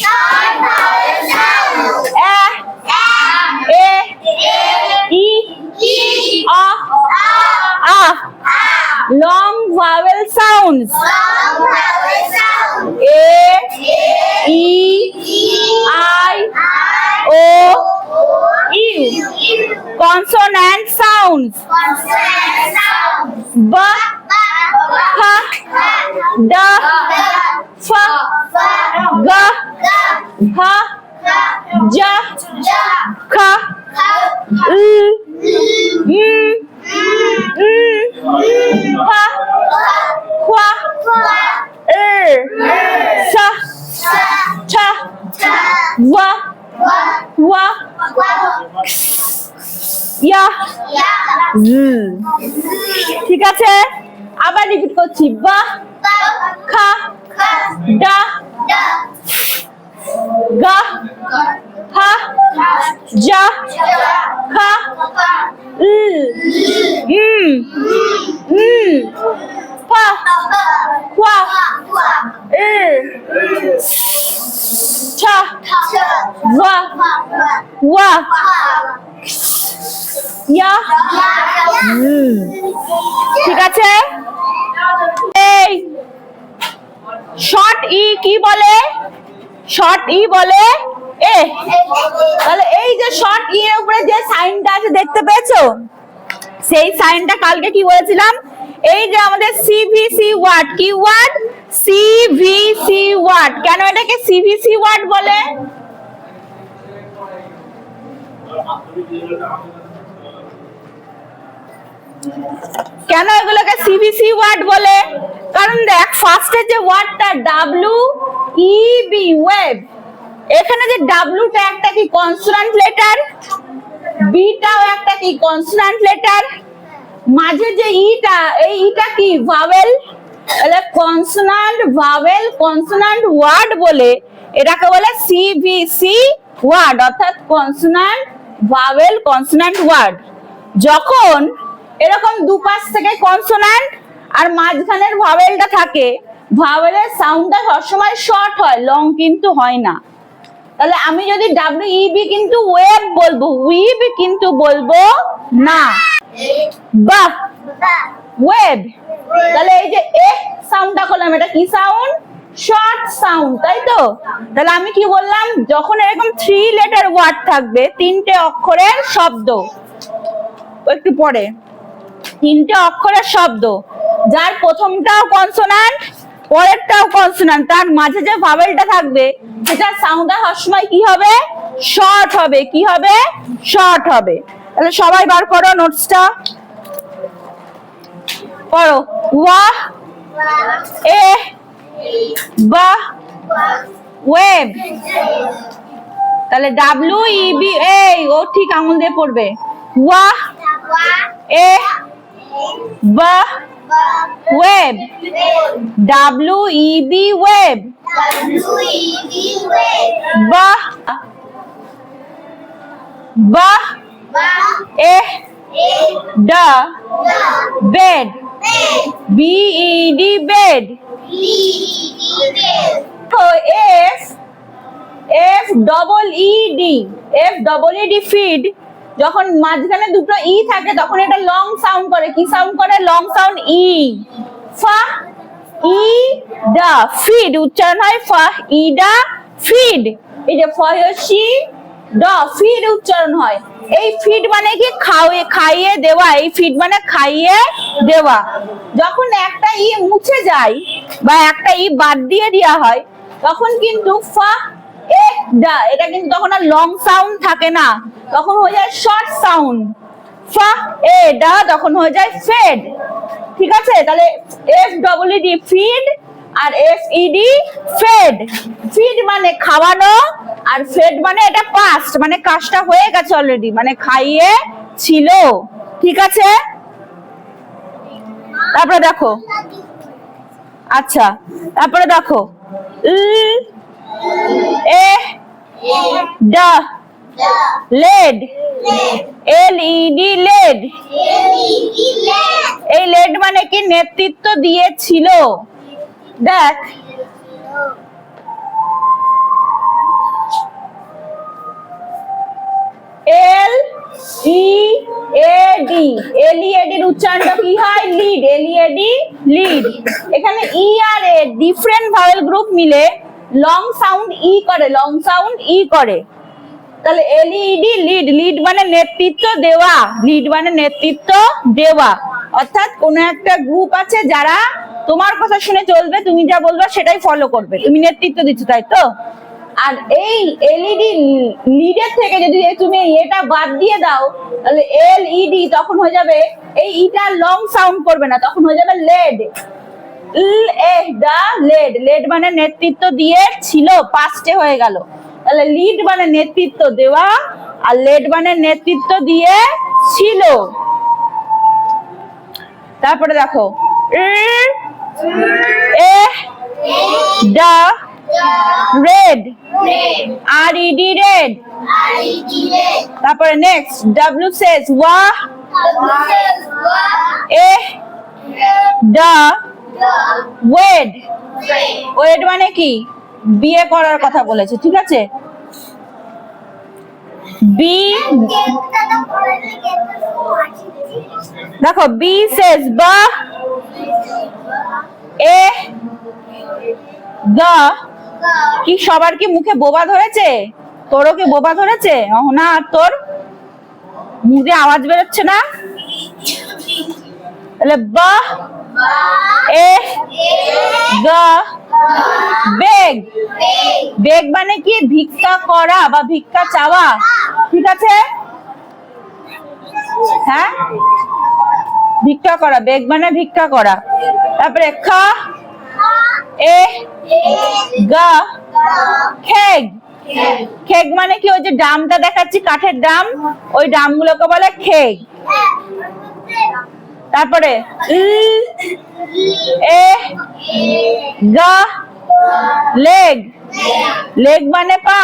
এ এ ই অ আ। Long vowel sounds. A E I O U. Consonant sounds. ব খ ড ফ গ হ জ খ উ হ খ স ছ व व ইয়া জ। ঠিক আছে? আবার রিপিট করছি, বা খা ডা ফ গা হা যা খা ফা খোয়া ছা ওয়া ওয়া ইয়া ঠিক আছে। এই শর্ট ই কি বলে? শর্ট ই বলে এ। তাহলে এই যে শর্ট ই এর উপরে যে সাইনটা আছে দেখতে পেয়েছো, সেই সাইনটা কালকে কি বলেছিলাম? এই যে আমাদের সিভিসি ওয়ার্ড, কি ওয়ার্ড? CVC word. কেন এটাকে সিভিসি ওয়ার্ড বলে? কেন এগুলোকে সিভিসি ওয়ার্ড বলে? কারণ দেখ ফার্স্টে যে ওয়ার্ডটা ডাব্লিউ ই বি ওয়েব, এখানে যে ডাব্লিউটা একটা কি কনসোনান্ট লেটার, বিটাও একটা কি কনসোনান্ট লেটার, মাঝে যে ইটা, এই ইটা কি ভাওয়েল। তাহলে কনসোনান্ট ভাওয়েল কনসোনান্ট ওয়ার্ড বলে এটাকে বলে সিভিসি ওয়ার্ড, অর্থাৎ কনসোনান্ট ভাওয়েল কনসোনান্ট ওয়ার্ড। যখন এরকম দুপাশ থেকে কনসোনান্ট আর মাঝখানের ভাওয়েলটা থাকে, ভাওয়েলের সাউন্ডটা সবসময় শর্ট হয়, লং কিন্তু হয় না। তাহলে আমি যদি ডাব্লিউ ই বি কিন্তু ওয়েব বলবো, উইব কিন্তু বলবো না। বাহ ওয়েব। তাহলে এই যে এ সাউন্ডটা করলাম, এটা কি সাউন্ড? শর্ট সাউন্ড, তাই তো? তাহলে আমি কি বললাম? যখন এরকম 3 লেটার ওয়ার্ড থাকবে, 3টে অক্ষরের শব্দ, একটু পরে 3টে অক্ষরের শব্দ, যার প্রথমটাও কনসোনান্ট পরেরটাও কনসোনান্ট, তার মাঝে যে ভাওয়েলটা থাকবে সেটা সাউন্ডটা সবসময় কি হবে? শর্ট হবে। কি হবে? শর্ট হবে। তাহলে সবাই বার করো নোটসটা, পড়ো। ওয়া এ বা ওয়েব। তাহলে ডাব্লিউ ই বি, এই ও ঠিক আঙুল দিয়ে পড়বে। ওয়া এ বা web, W E B web. বাহ বাহ এ ডা bed, B E D bed. তো F F double E D, F double E D feed. যখন মাঝখানে দুটো ই থাকে তখন এটা লং সাউন্ড করে। কি সাউন্ড করে? লং সাউন্ড ই। ফা ই ডা ফিড উচ্চারণ হয় ফা ই ডা ফিড। এই যে ফয়সি ড ফিড উচ্চারণ হয়। এই ফিড মানে কি? খাইয়ে দেওয়া। এই ফিড মানে খাইয়ে দেওয়া। যখন একটা ই মুছে যায় বা একটা ই বাদ দিয়ে দেওয়া হয় তখন কিন্তু ফা এ ডা, এটা কিন্তু তখন আর লং সাউন্ড থাকে না, তখন হয়ে যায় শর্ট সাউন্ড। ফা এ ডা তখন হয়ে যায় ফেড। ঠিক আছে? তাহলে F double E D feed আর F E D fed. Feed মানে খাওয়ানো আর ফেড মানে এটা পাস্ট, মানে কাজটা হয়ে গেছে অলরেডি, মানে খাইয়ে ছিল। ঠিক আছে? তারপরে দেখো, আচ্ছা তারপরে দেখো এ ডা লেড, এল ই ডি লেড। এই লেড মানে কি? নেতৃত্ব দিয়েছিল। দেখ এল ই এ ডি, এল ই এ ডির উচ্চারণটা কি হয়? Lead, L E A D lead. এখানে ই আর এ ডিফারেন্ট ভাওয়েল গ্রুপ মিলে লং সাউন্ড ই করে, লং সাউন্ড ই করে। তাহলে এল ই ডি লিড, লিড মানে নেতৃত্ব দেওয়া, লিড মানে নেতৃত্ব দেওয়া। অর্থাৎ কোন একটা গ্রুপ আছে যারা তোমার কথা শুনে চলবে, তুমি যা বলবে সেটাই ফলো করবে, তুমি নেতৃত্ব দিচ্ছ, তাই তো? আর এই এলইডি লিডের থেকে যদি তুমি এটা বাদ দিয়ে দাও তাহলে এলইডি তখন হয়ে যাবে, এই ইটা লং সাউন্ড করবে না, তখন হয়ে যাবে লেড। লেড, লেড মানে নেতৃত্ব দিয়ে ছিল, পাস্টে হয়ে গেল। তাহলে লিড মানে নেতৃত্ব দেওয়া আর লেড মানে নেতৃত্ব দিয়ে ছিল। তারপরে দেখো রেড, আর ইডি রেড। তারপরে নেক্সট ডাব্লিউ সেজ ওয়া এ দা ওয়েড। ওয়েড মানে কি? বিয়ে করার কথা বলেছে, ঠিক আছে। বি দেখো বি সেজ বা এ দা। কি সবার কি মুখে বোবা ধরেছে? তোরও কি বোবা ধরেছে? না, তোর মুখে আওয়াজ বেরোচ্ছে না। তাহলে বা এ দা বেগ। বেগ মানে কি? ভিক্ষা করা বা ভিক্ষা চাওয়া, ঠিক আছে। হ্যাঁ, ভিক্ষা করা, বেগ মানে ভিক্ষা করা। তারপরে খা এ গা খেগ। খেগ মানে কি? ওই যে ডামটা দেখাচ্ছি, কাঠের ডাম, ওই ডামগুলোকে বলে খেগ। তারপরে এ গা লেগ। লেগ মানে পা।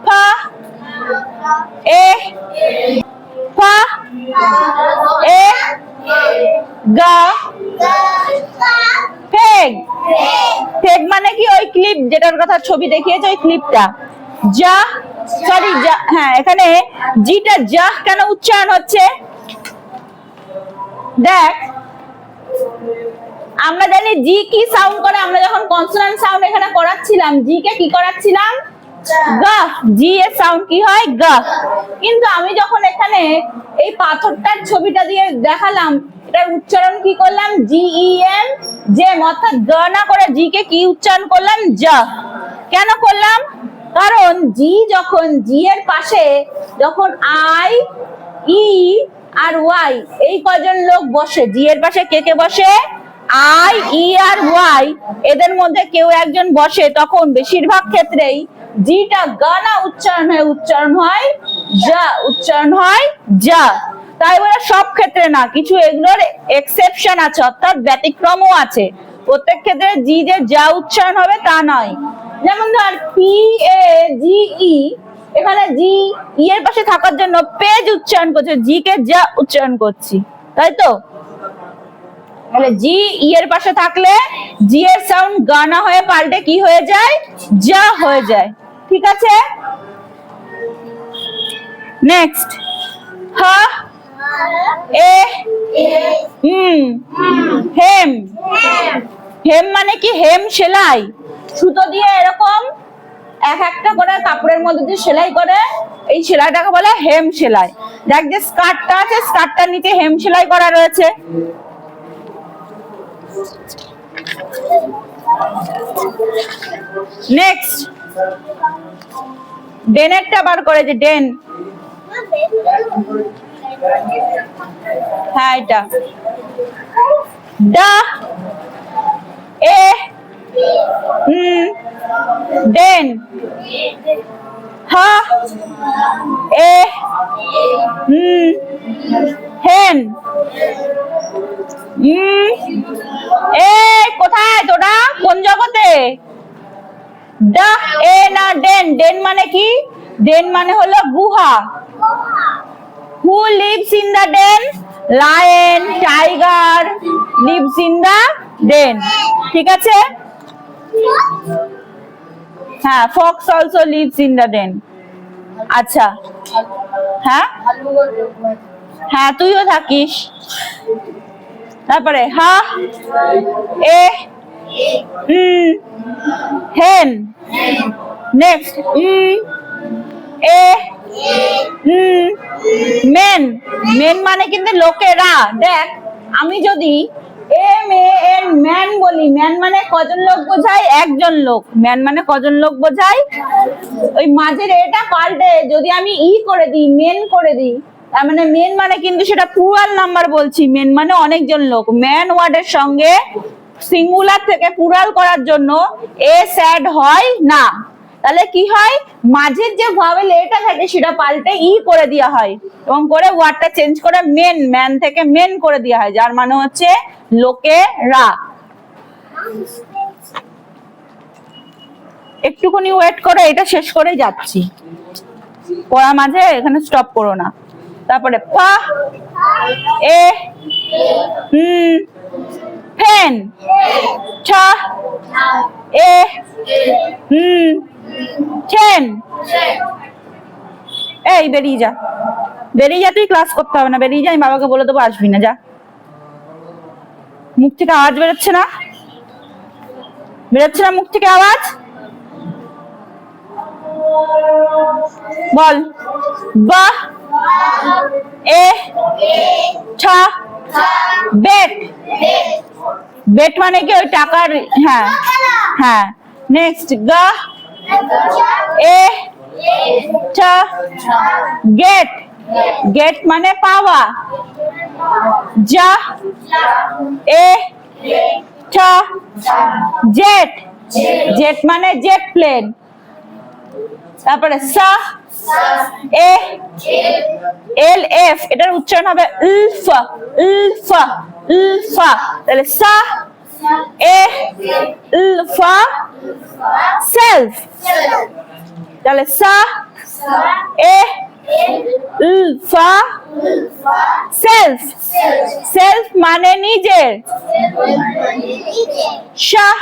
ফা এ ফা এ গা ফেগ। ফেগ মানে কি? ওই ক্লিপ যেটার কথা ছবি দেখিয়েছে, ওই ক্লিপটা। যা সরি যা, হ্যাঁ এখানে জিটা যা কেন উচ্চারণ হচ্ছে দেখ। আমরা জানি জি কি সাউন্ড করে। আমরা যখন কনসোনান্ট সাউন্ড এখানে করাচ্ছিলাম, জি কে কি করাচ্ছিলাম? গা। জি এর সাউন্ড কি হয়? গা। কিন্তু আমি যখন এখানে এই পাথরটার ছবিটা দিয়ে দেখালাম, এটার উচ্চারণ কি করলাম? জি ই এম জেম, অর্থাৎ গ না করে জি কে কি উচ্চারণ করলাম? যা। কেন করলাম? কারণ জি যখন জি এর পাশে যখন আই ই আর ওয়াই এই কজন লোক বসে, জি এর পাশে কে কে বসে? আই ই আর ওয়াই, এদের মধ্যে কেউ একজন বসে, তখন বেশিরভাগ ক্ষেত্রেই জিটা গানা উচ্চারণ হয় যা। উচ্চারণ হয় যা। তাই বলে সব ক্ষেত্রে না, কিছু এগুলোর এক্সেপশন আছে, অর্থাৎ ব্যতিক্রমও আছে। প্রত্যেক ক্ষেত্রে জি যে যা উচ্চারণ হবে তা নয়। যেমন ধর পি এ জি ই, এখানে জি ই এর পাশে থাকার জন্য পেজ উচ্চারণ করছে, জি কে যা উচ্চারণ করছি, তাই তো। তাহলে জি ই এর পাশে থাকলে জি এর সাউন্ড গানা হয়ে পাল্টে কি হয়ে যায়? যা হয়ে যায়, ঠিক আছে। নেক্সট হা এ হেম। হেম মানে কি? হেম সেলাই। সুতো দিয়ে এরকম এক একটা করে কাপড়ের মধ্যে দিয়ে সেলাই করে, এই সেলাইটাকে বলে হেম সেলাই। দেখ যে স্কার্টটা আছে, স্কার্টটার নিচে হেম সেলাই করা রয়েছে। নেক্সট ডেনেরটা বার করে, যে ডেন। হ্যাঁ এটা ডা এ ডেন। হা এ হেন। এ কোথায় তোরা? কোন জগতে? ডা এ না ডেন। ডেন মানে কি? ডেন মানে হলো গুহা। Who lives in the den? Lion, tiger lives in the den, ঠিক আছে। হ্যাঁ, fox also lives in the den. আচ্ছা, হ্যাঁ হ্যাঁ তুইও থাকিস। তারপরে হা এ হেন। নেক্সট এ মেন। মেন মানে কিন্তু লোকেরা। দেখ আমি যদি এম এ এন ম্যান বলি, ম্যান মানে কজন লোক বোঝায়? একজন লোক। ম্যান মানে কজন লোক বোঝায়? ওই মাঝের এটা পাল্টে যদি আমি ই করে দিই, মেন করে দিই, তার মানে মেন মানে কিন্তু সেটা প্লুরাল নাম্বার বলছি। মেন মানে অনেকজন লোক। ম্যান ওয়ার্ডের সঙ্গে সিঙ্গুলার থেকে প্লুরাল করার জন্য এস অ্যাড হয় না। তাহলে কি হয়? মাঝের যে ভাওয়েল এটা থাকে সেটা পাল্টে ই করে দেওয়া হয়, এবং করে ওয়ার্ডটা চেঞ্জ করে মেন, ম্যান থেকে মেন করে দেওয়া হয়, যার মানে হচ্ছে লোকেরা। একটুখানি ওয়েট করো, এটা শেষ করে যাচ্ছি, পড়া মাঝে এখানে স্টপ করো না। তারপরে পা এ ফেন ছা এ ঠেন। এই বেরিয়ে যা, বেরিয়ে যা, তুই ক্লাস করতে হবে না, বেরিয়ে যা, আমি বাবাকে বলে দেবো আসবি না, যা। মুখ থেকে আওয়াজ বেরোচ্ছে না, বেরোচ্ছে না মুখ থেকে আওয়াজ, বল। বা এ ঠা বেট, বেট মানে কি ওই টাকার, হ্যাঁ হ্যাঁ। নেক্সট গা এ ঠা গেট, গেট মানে পাওয়া। যা এ ঠা জেট, জেট মানে জেট প্লেন। তারপরে সা এ এল এফ, এটার উচ্চারণ হবে ইলফা ইলফা ইলফা। তাহলে সা এ ইলফা সেলফ। তাহলে সা এ ইলফা সেলফ, সেলফ মানে নিজের। শাহ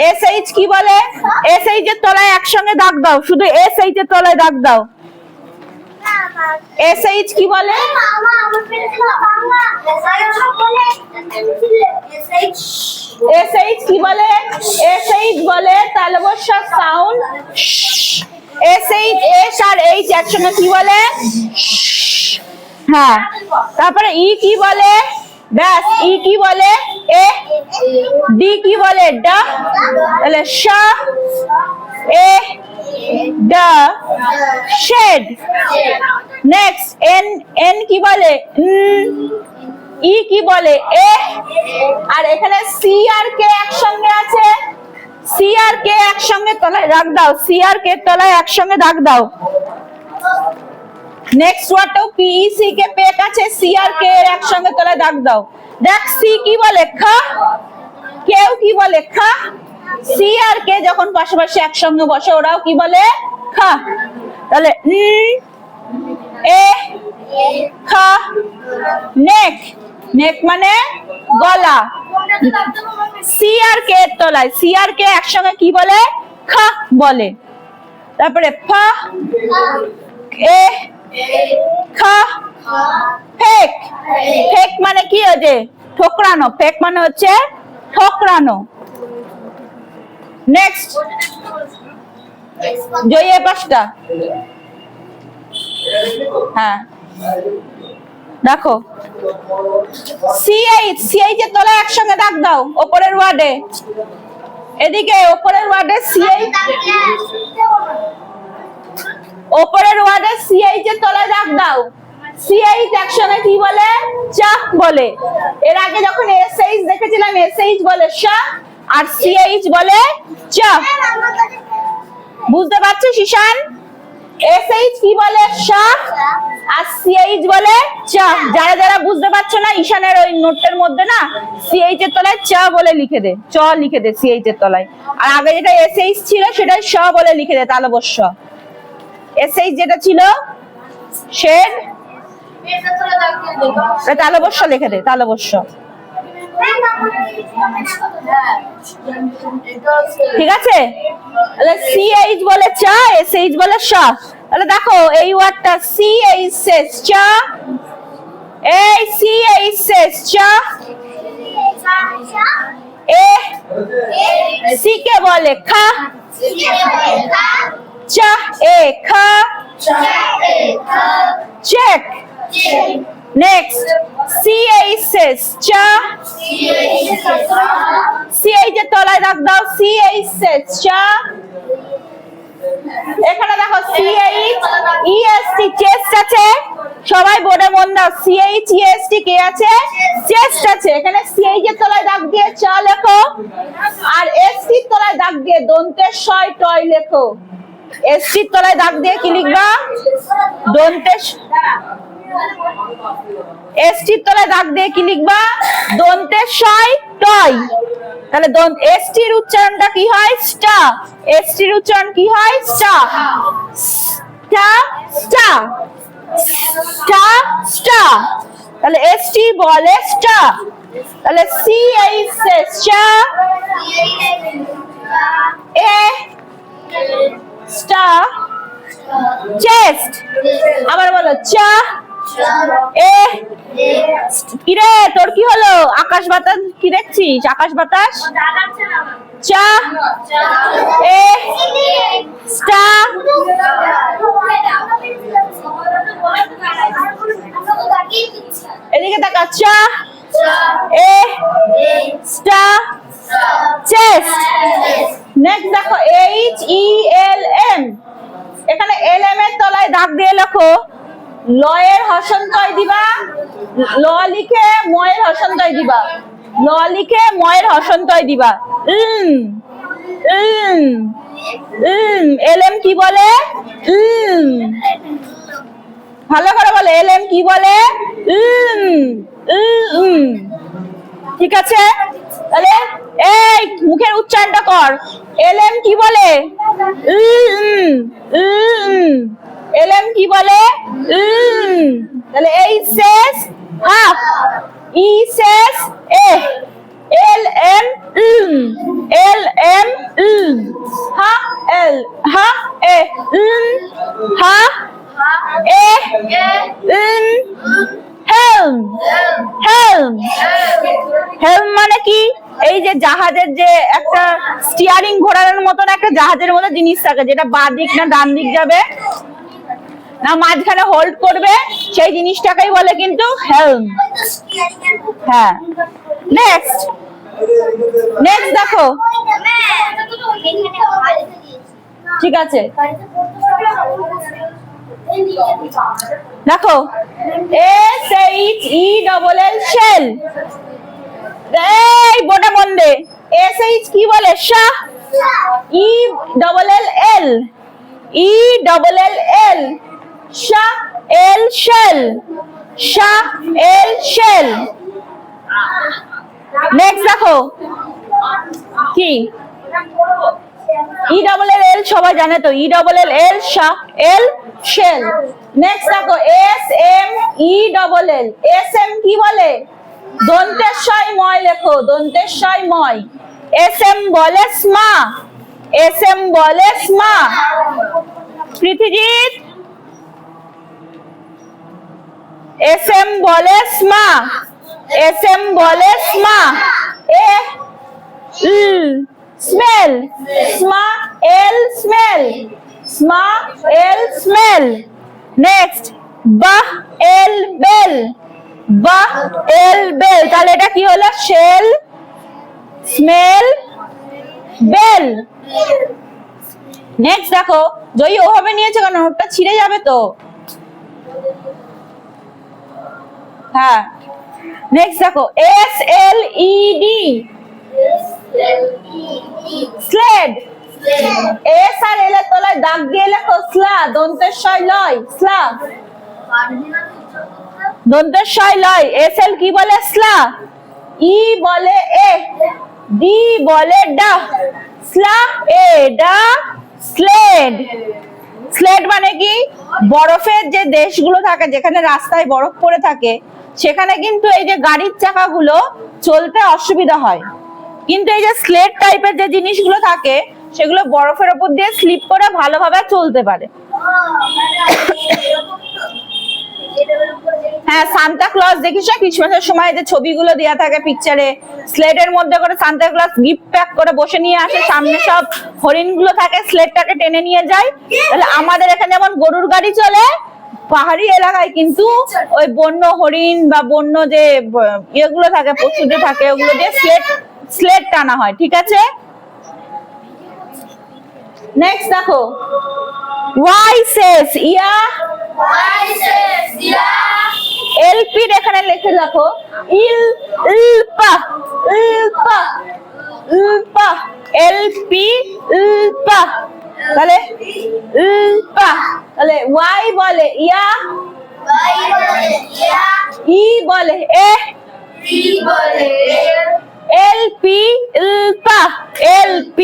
এস এইচ কি বলে? এস এইচ এর তলায় একসঙ্গে দাগ দাও, শুধু এস এইচ এর তলায় দাগ দাও। এস এইচ কি বলে? এস এইচ কি বলে? এস এইচ বলে তালবস্যা সাউন্ড। এস এইচ, এস আর এইচ একসঙ্গে কি বলে? হ্যাঁ। তারপরে ই কি বলে? ব্যাস। ই কি বলে? এ। ডি কি বলে? ডা। তাহলে শা এ ডা শেড। নেক্সট এন, এন কি বলে? ই কি বলে? এ। আর এখানে সি আর কে একসঙ্গে আছে, সি আর কে একসঙ্গে তলায় রাখ দাও, সি আর কে তলায় একসঙ্গে দাগ দাও। নেক্সট ওয়ার্ডটাও পিইসি কে পেক আছে, সি আর কে এর একসঙ্গে তলায় দাগ দাও। দেখ সি কি বলে? খা। কেউ কি বলে? খা। সি আর কে যখন পাশাপাশি একসঙ্গে বসে ওরাও কি বলে? খা। তাহলে এ খা নেক, নেক মানে গলা। সি আর কে এর তলায়, সি আর কে একসঙ্গে কি বলে? খা বলে। তারপরে ফা এ খা ফেক, ফেক মানে কি হচ্ছে? ঠোকরানো। ফেক মানে হচ্ছে ঠোকরানো। নেক্সট জয়ী পাঁচটা, হ্যাঁ দেখো সিএইচ, সিএইচ এর তলায় একসঙ্গে দাগ দাও ওপরের ওয়ার্ডে। এদিকে ওপরের ওয়ার্ডে সিএইচ, ওপরের ওয়ার্ডে সিএইচ এর তলায় দাগ দাও। সিএইচ একসঙ্গে কি বলে? চা বলে। এর আগে যখন এসএইচ দেখেছিলাম, এসএইচ বলে শা আর সিএইচ বলে চা। বুঝতে পারছিস ঈশান? এসএইচ কি বলে? শা আর সিএইচ বলে চা। যারা যারা বুঝতে পারছো না, ঈশানের ওই নোটের মধ্যে না সিএইচ এর তলায় চা বলে লিখে দে, চ লিখে দে সিএইচ এর তলায়। আর আগে যেটা এসএইচ ছিল সেটাই শ বলে লিখে দে, তালবস্য। এসএইচ যেটা ছিল শেড, তালবস্য লিখে দে, তালবস্য। ঠিক আছে? তাহলে সিএইচ বলে চা, এসএইচ বলে শ। তাহলে দেখো এই ওয়ার্ডটা সিএইচ সেস চা, এই সিএইচ সেস চা। এ সি কে বলে খা, চা এ খা চেক। নেক্সট সিএইচ সেস চা, সিএইচ এর তলায় দাগ দাও, সিএইচ সেস চা। এখানে দেখো সিএইচ ইএসটি চেস্ট আছে, সবাই বোর্ডে মন দাও। সিএইচ ইএসটি কে আছে? চেস্ট আছে। এখানে সিএইচ এর তলায় দাগ দিয়ে চ লেখো, আর এসটি এর তলায় দাগ দিয়ে দন্তের শয় টয় লেখো। এসটি এর তলায় দাগ দিয়ে কি লিখবা? দন্তের। এসটি এর তলায় দাগ দিয়ে কি লিখবা? দন্তের শয় টয়। তাহলে এসটি এর উচ্চারণটা কি হয়? স্টা। এসটি এর উচ্চারণ কি হয়? স্টা। স্টা স্টা স্টা স্টা। তাহলে এসটি বলে স্টা। তাহলে সি এইচ স্টা, এ স্টা, চেস্ট। আবার বলো চা, এ। কিরে তোর কি হলো? আকাশ বাতাস কি দেখছিস? আকাশ বাতাস। চা, এ স্টা, এদিকে তাকা। চা, এ স্টা, চেস্ট। নেক্সট দেখো এইচ ই এল এম। এখানে এল এম এর তলায় দাগ দিয়ে লেখো ল এর হসন্তয় দিবা, ল লিখে ময়ের হসন্তয় দিবা, ল লিখে ময়ের হসন্তয় দিবা। এল এম কি বলে? ভালো করে বলে এল এম কি বলে? ঠিক আছে, তাহলে এই মুখের উচ্চারণটা কর। এল এম কি বলে? এল এম কি বলে? তাহলে এই শেষ হাফ, ই শেষ এ, এল এম এল এম হা এল হা এ হা এ হেলম। হেলম, হেলম মানে কি? এই যে জাহাজের যে একটা স্টিয়ারিং ঘোরানোর মতন একটা জাহাজের মতো জিনিস থাকে, যেটা বাঁ দিক না ডান দিক যাবে না মাঝখানে হোল্ড করবে, সেই জিনিসটাকেই বলে কিন্তু হেলম। হ্যাঁ, নেক্সট নেক্সট দেখো। ঠিক আছে, দেখো S H E double L shell. এই বোটা মন্দে এস এইচ কি বলে? শাহ। E double L L, E double L L, শাহ এল শেল, শাহ এল শেল। নেক্সট দেখো কি? ই ডবল এল এল সবাই জানে তো, ই ডবল এল এল শাহ এল শেল। নেক্সট দেখো S M E double L. S M কি বলে? দন্তেশ্বয় ময় লেখো, দন্তেশ্বয় ময়। এস এম বলে স্মা, এস এম বলে স্মা। পৃথিবীর এস এম বলে স্মা, এস এম বলে স্মা। এ স্মেল, স্মা এল স্মেল, স্মা এল স্মেল। নেক্সট বাহ এল বেল, বাহ এল বেল। তাহলে এটা কি হলো? Shell, smell, bell. নেক্সট দেখো, জয়ী ওভাবে নিয়েছে কারণ ওটা ছিঁড়ে যাবে তো। হ্যাঁ, নেক্সট দেখো S L E D, sled. S আর এল এর তলায় দাগ দিয়ে লেখো স্লা, দন্তেশ্বয় লয়, স্লা। দন্তেশ্বয় লয়। এস এল কি বলে? স্লা। ই বলে এ, ডি বলে ডা, স্লা এ ডা, স্লেড। স্লেড মানে কি? বরফের যে দেশগুলো থাকে, যেখানে রাস্তায় বরফ পড়ে থাকে, সেখানে কিন্তু এই যে গাড়ির চাকাগুলো চলতে অসুবিধা হয়, কিন্তু এই যে স্লেড টাইপের যে জিনিসগুলো থাকে সেগুলো বরফের উপর দিয়ে স্লিপ করে ভালোভাবে চলতে পারে। হ্যাঁ, সান্তা ক্লজ দেখিস ক্রিসমাসের সময় যে ছবিগুলো দেওয়া থাকে পিকচারে, স্লেডের মধ্যে করে সান্তা ক্লজ গিফট প্যাক করে বসে নিয়ে আসে, সামনে সব হরিণগুলো থাকে, স্লেডটাকে টেনে নিয়ে যায়। তাহলে আমাদের এখানে যেমন গরুর গাড়ি চলে, পাহাড়ি এলাকায় কিন্তু ওই বন্য হরিণ বা বন্য যে ইয়েগুলো থাকে, পশু যে থাকে, ওগুলো দিয়ে স্লেড টানা হয়। ঠিক আছে, নেক্সট দেখো ওয়াই সেস ইয়া, এলপি এখানে লিখে রাখো ইল ইলপা, ইলপা ইলপা, এলপি ইলপা। তাহলে ইলপা, তাহলে ওয়াই বলে ইয়া, ই বলে এ, LP ইলপা, LP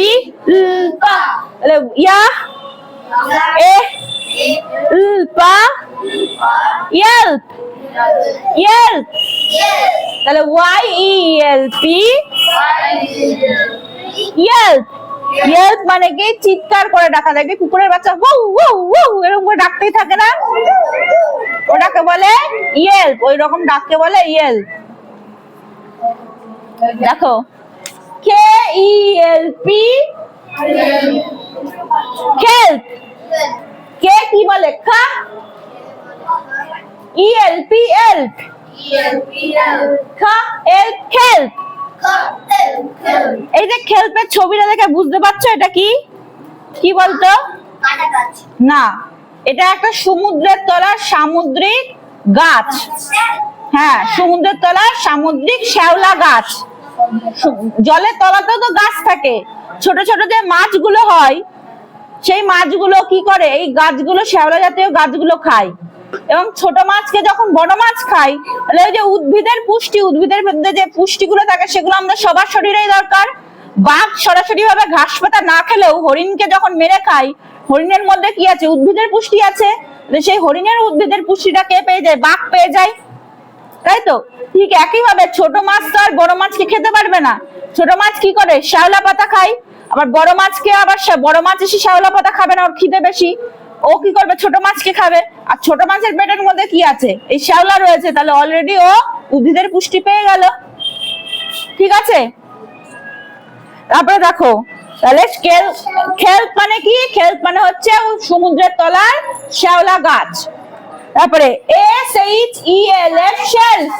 ইলপা, তাহলে ইয়া এ ইলপা ইয়েল্প, ইয়েল্প, তাহলে YELP ইয়েল্প। ইয়েল্প মানে কি চিৎকার করে ডাকা, দেখবে কুকুরের বাচ্চা ওউ ওউ ওউ এরকম করে ডাকতেই থাকে না, ওটাকে বলে ইয়েল্প, ওই রকম ডাককে বলে ইয়েল্প। দেখো KELP খেল্প, কে কি বলে খা, ELP এল্প, খা এল্প খেল্প। এই যে খেল্পের ছবিটা দেখে বুঝতে পারছো এটা কি, কি বলতো? না, এটা একটা সমুদ্রের তলার সামুদ্রিক গাছ। হ্যাঁ, সমুদ্রের তলার সামুদ্রিক শ্যাওলা গাছ। জলের তলাতেও তো গাছ থাকে, ছোট ছোট যে মাছগুলো হয় সেই মাছগুলো কি করে, এই গাছগুলো শ্যাওলা জাতীয় গাছগুলো খায়, এবং ছোট মাছকে যখন বড় মাছ খায় তাহলে ওই যে উদ্ভিদের পুষ্টি, উদ্ভিদের মধ্যে যে পুষ্টিগুলো থাকে সেগুলো আমরা সবার শরীরেই দরকার। বাঘ সরাসরি ভাবে ঘাস পাতা না খেলেও হরিণকে যখন মেরে খায়, হরিণের মধ্যে কি আছে, উদ্ভিদের পুষ্টি আছে, সেই হরিণের উদ্ভিদের পুষ্টিটা কে পেয়ে যায়, বাঘ পেয়ে যায়, তাই তো? ঠিক একইভাবে ছোট মাছ তো আর বড় মাছকে খেতে পারবে না, ছোট মাছ কি করে, শ্যাওলা পাতা খায়, আবার বড় মাছকে আবার বড় মাছ এসে শ্যাওলা পাতা খাবে না, ওর খিদে বেশি, ও কি করবে, ছোট মাছকে খাবে। আর ছোট মাছের পেটের মধ্যে কি আছে, এই শ্যাওলা রয়েছে, তাহলে অলরেডি ও উদ্ভিদের পুষ্টি পেয়ে গেল। ঠিক আছে, তারপরে দেখো, তাহলে খেল্প মানে কি, খেল্প মানে হচ্ছে সমুদ্রের তলার শ্যাওলা গাছ। তারপরে SHELF শেলফ,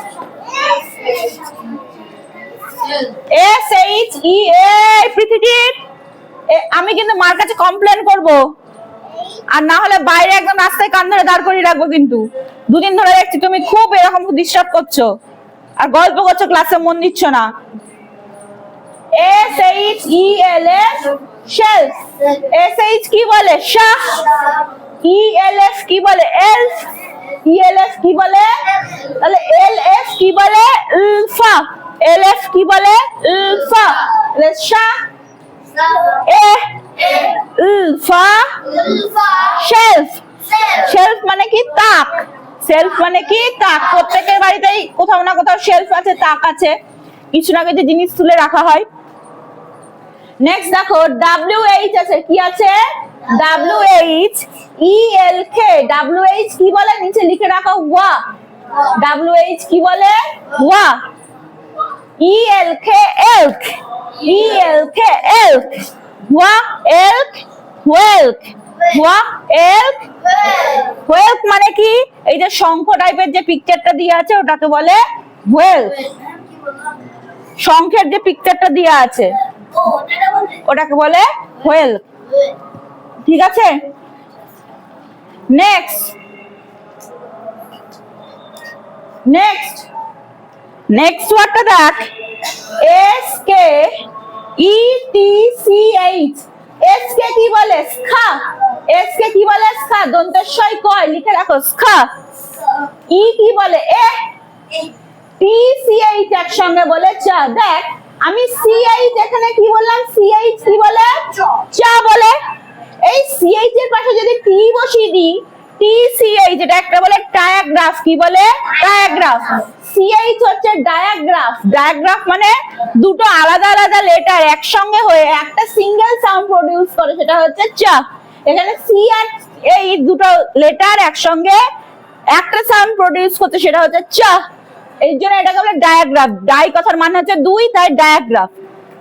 পৃথিবীর, আমি কিন্তু মার কাছে কমপ্লেন করব, আর না হলে বাইরে একদম রাস্তায় কান ধরে দাঁড় করিয়ে রাখবো। কিন্তু দুদিন ধরে দেখছি তুমি খুব এরকম ডিস্টার্ব করছো আর গল্প করছো, ক্লাসে মন দিচ্ছ না। SHELF শেলফ, SH কি বলে শাহ, ELF কি বলে এলফ, ELF কি বলে, তাহলে LF কি বলে ইলফা, LF কি বলে ইলফা, তাহলে শাহ এ ইলফা শেলফ। শেলফ মানে কি তাক, শেলফ মানে কি তাক, প্রত্যেকের বাড়িতেই কোথাও না কোথাও শেলফ আছে, তাক আছে, কিছু না কিছু জিনিস তুলে রাখা হয়। নেক্সট দেখো WH আছে, কি আছে, WH ELK, WH কি বলে, নিচে লিখে রাখো ওয়া, WH কি বলে ওয়া, ELK এলক, ELK এলক, ওয়া এলক ওয়েলক, ওয়া এলক ওয়েলক মানে কি, এই যে শঙ্খ টাইপের যে পিকচারটা দিয়ে আছে ওটাকে বলে ওয়েলক, শঙ্খের যে পিকচারটা দিয়ে আছে ওটাকে বলে ওয়েলক। ঠিক আছে, নেক্সট নেক্সট নেক্সট ওয়ার্ডটা দেখ, SKETCH, SK কি বলে স্খা, SK কি বলে স্খা, দন্তেশ্বয় কয়, লিখে রাখো স্খা। ই কি বলে এ, TCH একসঙ্গে বলে চা। দেখ আমি CH এখানে কি বললাম, CH কি বলে চা বলে, এই CH এর পাশে যদি T বসিয়ে দিই, TCH, এটা একটা বলে ডায়াগ্রাফ, কি বলে ডায়াগ্রাফ, CH হচ্ছে ডায়াগ্রাফ, ডায়াগ্রাফ মানে দুটো আলাদা আলাদা লেটার একসঙ্গে হয়ে একটা সিঙ্গেল সাউন্ড প্রডিউস করে, সেটা হচ্ছে চা। এখানে C আর এই দুটো লেটার একসঙ্গে একটা সাউন্ড প্রডিউস করতে, সেটা হচ্ছে চা, এই জন্য এটাকে বলে ডায়াগ্রাফ। ডাই কথার মানে হচ্ছে দুই, তাই ডায়াগ্রাফ।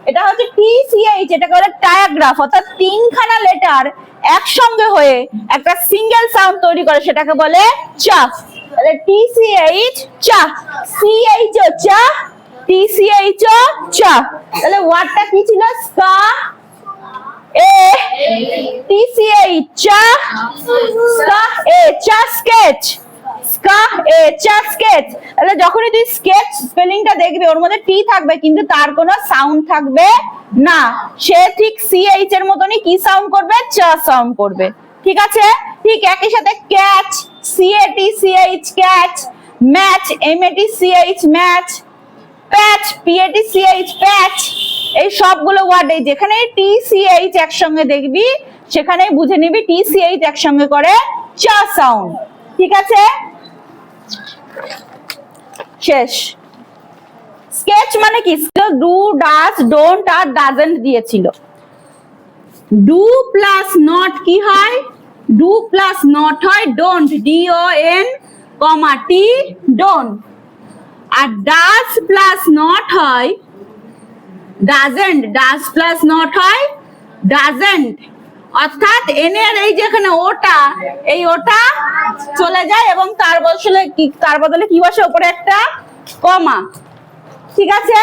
এটা হচ্ছে TCH, এটাকে বলে ডায়াগ্রাফ, অর্থাৎ তিনখানা লেটার একসঙ্গে হয়ে একটা সিঙ্গেল সাউন্ড তৈরি করে, সেটাকে বলে চা। তাহলে TCH চা, CH ও চা, TCH ও চা। তাহলে ওয়ার্ডটা কি ছিল, স্কা এ, TCH চা, স্কা এ চা স্কেচ, স্কা এ চা স্কেচ। তাহলে যখনই তুই স্কেচ স্পেলিংটা দেখবি ওর মধ্যে টি থাকবে কিন্তু তার কোনো সাউন্ড থাকবে না, সে ঠিক CH এর মতনই কি সাউন্ড করবে, চা সাউন্ড করবে। ঠিক আছে, ঠিক একই সাথে catch, CATCH catch, match, MATCH match, patch, PATCH, patch, এই সবগুলো ওয়ার্ডে যেখানে TCH একসঙ্গে দেখবি সেখানে বুঝে নিবি TCH একসঙ্গে করে চ সাউন্ড। ঠিক আছে, শেষ। স্কেচ মানে কি? ডু, ডাজ, ডোন্ট আর ডাজন্ট দিয়েছিল। ডু প্লাস নট কি হয়? ডু প্লাস নট হয় ডোন্ট, DON, T, ডোন্ট। আর ডাজ প্লাস নট হয় ডাজন্ট, ডাজ প্লাস নট হয় ডাজন্ট। অর্থাৎ এনের এই যেখানে ওটা, এই ওটা চলে যায় এবং তার বদলে কি বসে? উপরে একটা কমা। ঠিক আছে,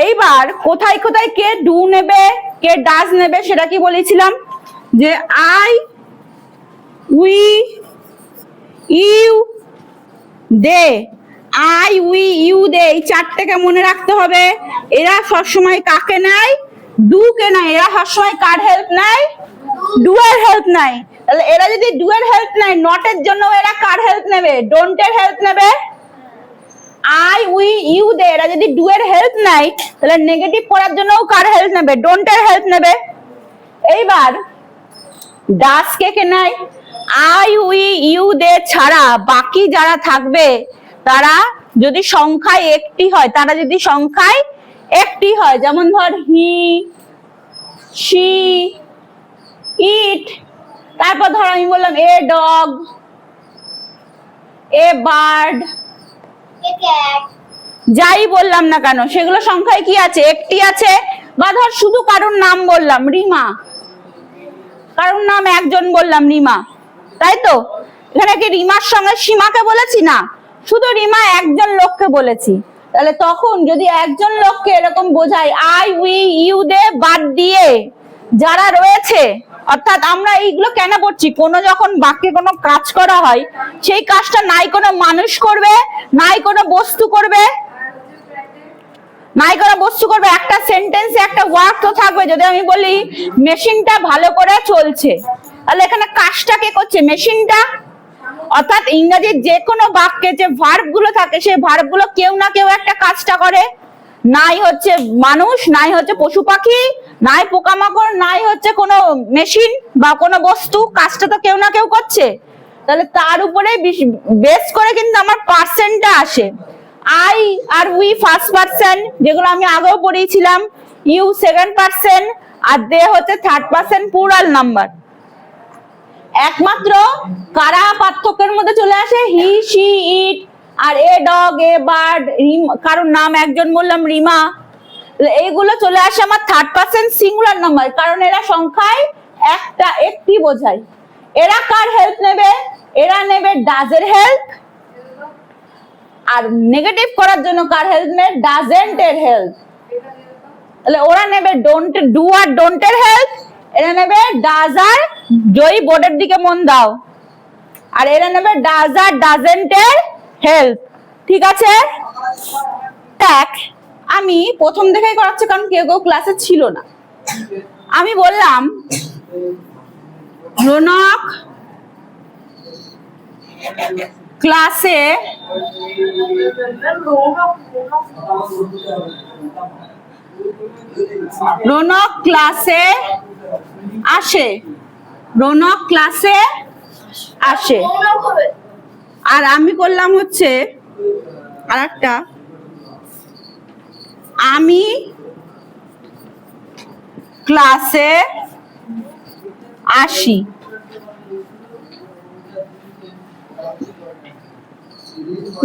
এইবার কোথায় কোথায় কে ডু নেবে, কে ডাজ নেবে সেটা কি বলেছিলাম? যে I, we, you, they. I, we, you, they, এই চারটেকে মনে রাখতে হবে। এরা সবসময় কাকে নেয়? ডু কে নেয়। এরা সবসময় কার হেল্প নেয়? ডু এর হেল্প নেয়। তাহলে এরা যদি ডু এর হেল্প নেয়, নটের জন্য এরা কার হেল্প নেবে? ডোন্ট এর হেল্প নেবে। আই, উই, ইউ, দে এরা যদি ডু এর হেল্প নেয় তাহলে নেগেটিভ করার জন্য কার হেল্প নেবে? ডোন্ট এর হেল্প নেবে। এইবার ডাজ কে কে নেয়? আই, উই, ইউ, দে ছাড়া বাকি যারা থাকবে তারা যদি সংখ্যায় একটি হয়, যেমন ধর হি, শি, ইট, তারপর ধর আমি বললাম এ ডগ, এ বার্ড, যাই বললাম না কেন সেগুলো সংখ্যায় কি আছে? একটি আছে। বা ধর শুধু কারোর নাম বললাম রিমা, কারোর নাম একজন বললাম রিমা, তাই তো? এখানে কি রিমার সঙ্গে সীমাকে বলেছি? না, শুধু রিমা একজন লোককে বলেছি। তাহলে তখন যদি একজন লোককে এরকম বোঝায় আই, উই, ইউ, দে বাদ দিয়ে যারা রয়েছে, অর্থাৎ আমরা এইগুলো কেন করছি? কোনো যখন বাক্যে কোনো কাজ করা হয় সেই কাজটা নাই কোনো মানুষ করবে, নাই কোনো বস্তু করবে, একটা সেন্টেন্সে একটা ওয়ার্ড তো থাকবে। যদি আমি বলি মেশিনটা ভালো করে চলছে, তাহলে এখানে কাজটা কে করছে? মেশিনটা। অর্থাৎ ইংরেজির যে কোনো বাক্যে যে ভার্ব গুলো থাকে সেই ভার্ব গুলো কেউ না কেউ একটা কাজটা করে। নাই হচ্ছে মানুষ, নাই হচ্ছে পশু পাখি, নাই পোকামাকড়, নাই হচ্ছে কোনো মেশিন বা কোনো বস্তু, কাজটা তো কেউ না কেউ করছে। তাহলে তার উপরে বেস করে কিন্তু আমার পার্সেন্টটা আসে। আই আর উই ফার্স্ট পার্সন, যেগুলো আমি আগেও পড়িয়েছিলাম, ইউ সেকেন্ড পার্সন, আর দে হচ্ছে থার্ড পার্সন প্লুরাল নাম্বার। একমাত্র কারা পার্থক্যের মধ্যে চলে আসে? হি, শি, ইট, আর এ ডগ, এ বার্ড, কারোর নাম একজন বললাম রিমা, এইগুলো চলে আসে আমার থার্ড পার্সন সিঙ্গুলার নাম্বার, কারণ এরা সংখ্যায় একটি বোঝায়। এরা কার হেল্প নেবে? এরা নেবে ডাজের হেল্প। আর নেগেটিভ করার জন্য কার হেল্প নেবে? ডাজেন্ট এর হেল্প। তাহলে ওরা নেবে ডোন্ট, ডু আর ডোন্ট এর হেল্প, এরা নেবে ডাজ আর, জয়ী বোর্ডের দিকে মন দাও, আর এরা নেবে ডাজ আর ডাজেন্ট এর হেল্প। ঠিক আছে, দেখ আমি প্রথম থেকেই করাচ্ছি কারণ কেউ কেউ ক্লাসে ছিল না। আমি বললাম রৌনক ক্লাসে আসে, রৌনক ক্লাসে আসে। আর আমি করলাম হচ্ছে আরেকটা, আমি ক্লাসে আসি।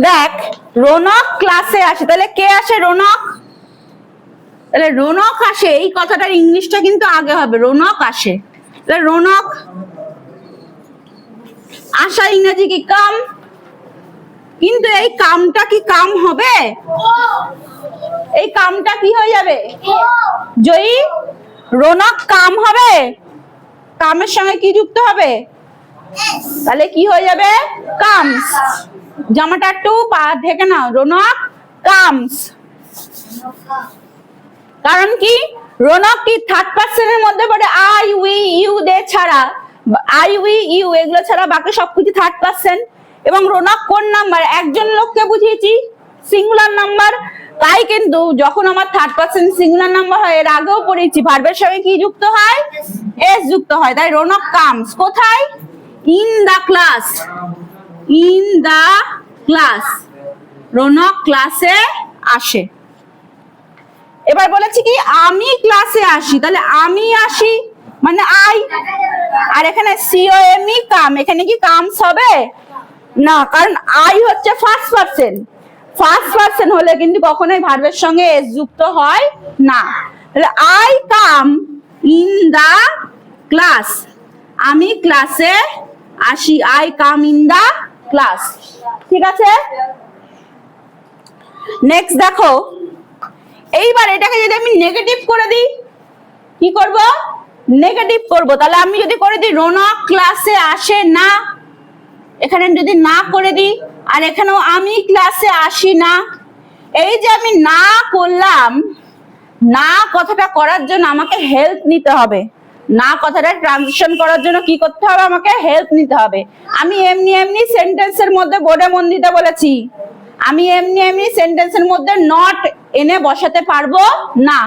দেখ রৌনক ক্লাসে আসে, তাহলে কে আসে? রৌনক। তাহলে রৌনক আসে, এই কথাটার ইংলিশটা কিন্তু আগে হবে, রৌনক আসে। তাহলে রৌনক আসা ইংরেজি কি? কাম। কিন্তু এই কামটা কি কাম হবে? এই কামটা কি হয়ে যাবে? জয়ী, রৌনক কাম হবে, কামের সঙ্গে কি যুক্ত হবে? তাহলে কি হয়ে যাবে? কামস। জামাটা একটু পা ঢেকে নাও, রৌনক কামস। কারণ কি? রৌনক কি থার্ড পার্সনের মধ্যে পড়ে? আই, উই, ইউ, দে ছাড়া, আই, উই, ইউ এগুলো ছাড়া বাকি সবকিছু থার্ড পার্সন। এবং রৌনক কোন নাম্বার? একজন লোককে বুঝিয়েছি, সিঙ্গুলার নাম্বার, তাই কিন্তু যখন আমার থার্ড পার্সন সিঙ্গুলার নাম্বার হয়, এর আগেও পড়েছি ভার্বের সঙ্গে কি যুক্ত হয়, এস যুক্ত হয়। তাই রৌনক কামস কোথায়, in the class, in the class, Raunak ক্লাসে আসে। এবার বলেছি কি আমি ক্লাসে আসি, তাহলে আমি আসি মানে আই, আর এখানে সিওএমই কাম, এখানে কি কামস হবে না, কারণ আই হচ্ছে ফার্স্ট পারসন, ফার্স্ট পারসন হলে কিন্তু কখনোই ভার্বের সঙ্গে এস যুক্ত হয় না। তাহলে I come in the class, আমি ক্লাসে আসি, I come in the class. ঠিক আছে, নেক্সট দেখো, এইবার এটাকে যদি আমি নেগেটিভ করে দিই, কি করব, নেগেটিভ করব। তাহলে আমি যদি করে দিই রৌনক ক্লাসে আসে না, এখানে যদি না করে দিই, আর এখানেও আমি ক্লাসে আসি না, এই যে আমি না করলাম, না কথাটা করার জন্য আমাকে হেল্প নিতে হবে, না কথাটা ট্রানজিশন করার জন্য কি করতে হবে, আমাকে হেল্প নিতে হবে। আমি এমনি এমনি সেন্টেন্সের মধ্যে বোর্ডে মন দিতে বলেছি, আমি এমনি এমনি সেন্টেন্সের মধ্যে নট এনে বসাতে পারবো না,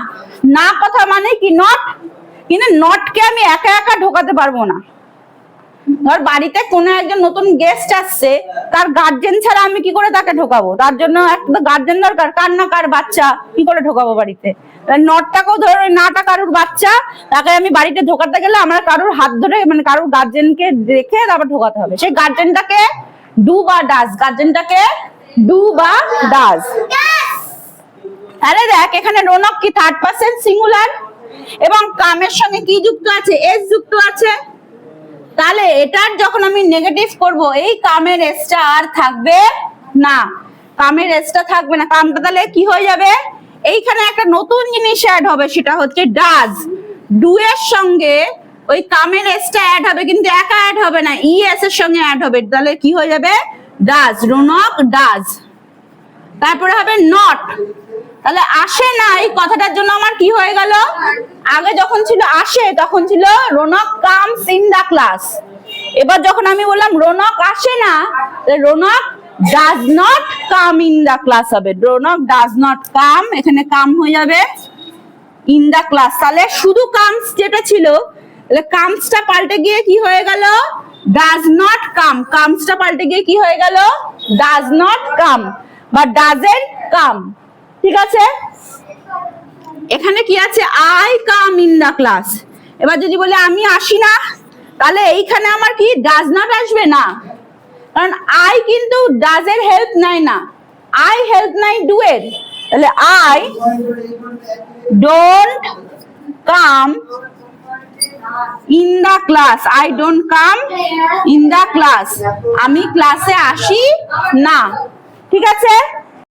না কথা মানে কি নট, কিন্তু নটকে আমি একা একা ঢোকাতে পারবো না। ধর বাড়িতে কোনো একজন নতুন গেস্ট আসছে, তার গার্জেন ছাড়া আমি কি করে তাকে ঢোকাবো, তার জন্য একটা গার্জেন দরকার, কার না কার বাচ্চা, কি করে ঢোকাবো বাড়িতে। নটটাকেও ধর ওই নাটা কারুর বাচ্চা, তাকে আমি বাড়িতে ঢোকাতে গেলে আমার কারুর হাত ধরে মানে কারুর গার্জেনকে দেখে তারপর ঢোকাতে হবে। সেই গার্জেনটাকে ডু বা ডাজ, গার্জেনটাকে ডু বা ডাজ। তাহলে দেখ এখানে রৌনক কি থার্ড পারসন সিঙ্গুলার এবং কামের সঙ্গে কি যুক্ত আছে, এস যুক্ত আছে। তাহলে এটার যখন আমি নেগেটিভ করব, এই কামের এসটা আর থাকবে না, কামের এসটা থাকবে না, কামটা তাহলে কি হয়ে যাবে, এইখানে একটা নতুন জিনিস অ্যাড হবে, সেটা হচ্ছে ডাজ। ডু এর সঙ্গে ওই কামের এসটা অ্যাড হবে, কিন্তু একা অ্যাড হবে না, ই এস এর সঙ্গে অ্যাড হবে, তাহলে কি হয়ে যাবে ডাজ, রৌনক ডাজ। তারপরে হবে নট, তাহলে আসে না, এই কথাটার জন্য আমার কি হয়ে গেল, আগে যখন ছিল আসে তখন ছিল Raunak comes in the class, এবার যখন আমি বললাম রৌনক আসে না, Raunak does not come in the class হবে, রৌনক ডাজ নট কাম, এখানে কাম হয়ে যাবে ইন দা ক্লাস। তাহলে শুধু কামস যেটা ছিল, তাহলে কামসটা পাল্টে গিয়ে কি হয়ে গেল, ডাজ নট কাম, কামসটা পাল্টে গিয়ে কি হয়ে গেল, ডাজ নট কাম বা ডাজেন্ট কাম। ঠিক আছে, এখানে কি আছে, I come in the class. এবার যদি বলে আমি আসি না, তাহলে এইখানে আমার কি ডাজ নট আসবে না, কারণ আই কিন্তু ডাজের হেল্প নেয় না, আই হেল্প নাই ডু এর, তাহলে I don't come in the class, I don't come in the class, আমি ক্লাসে আসি না। ঠিক আছে।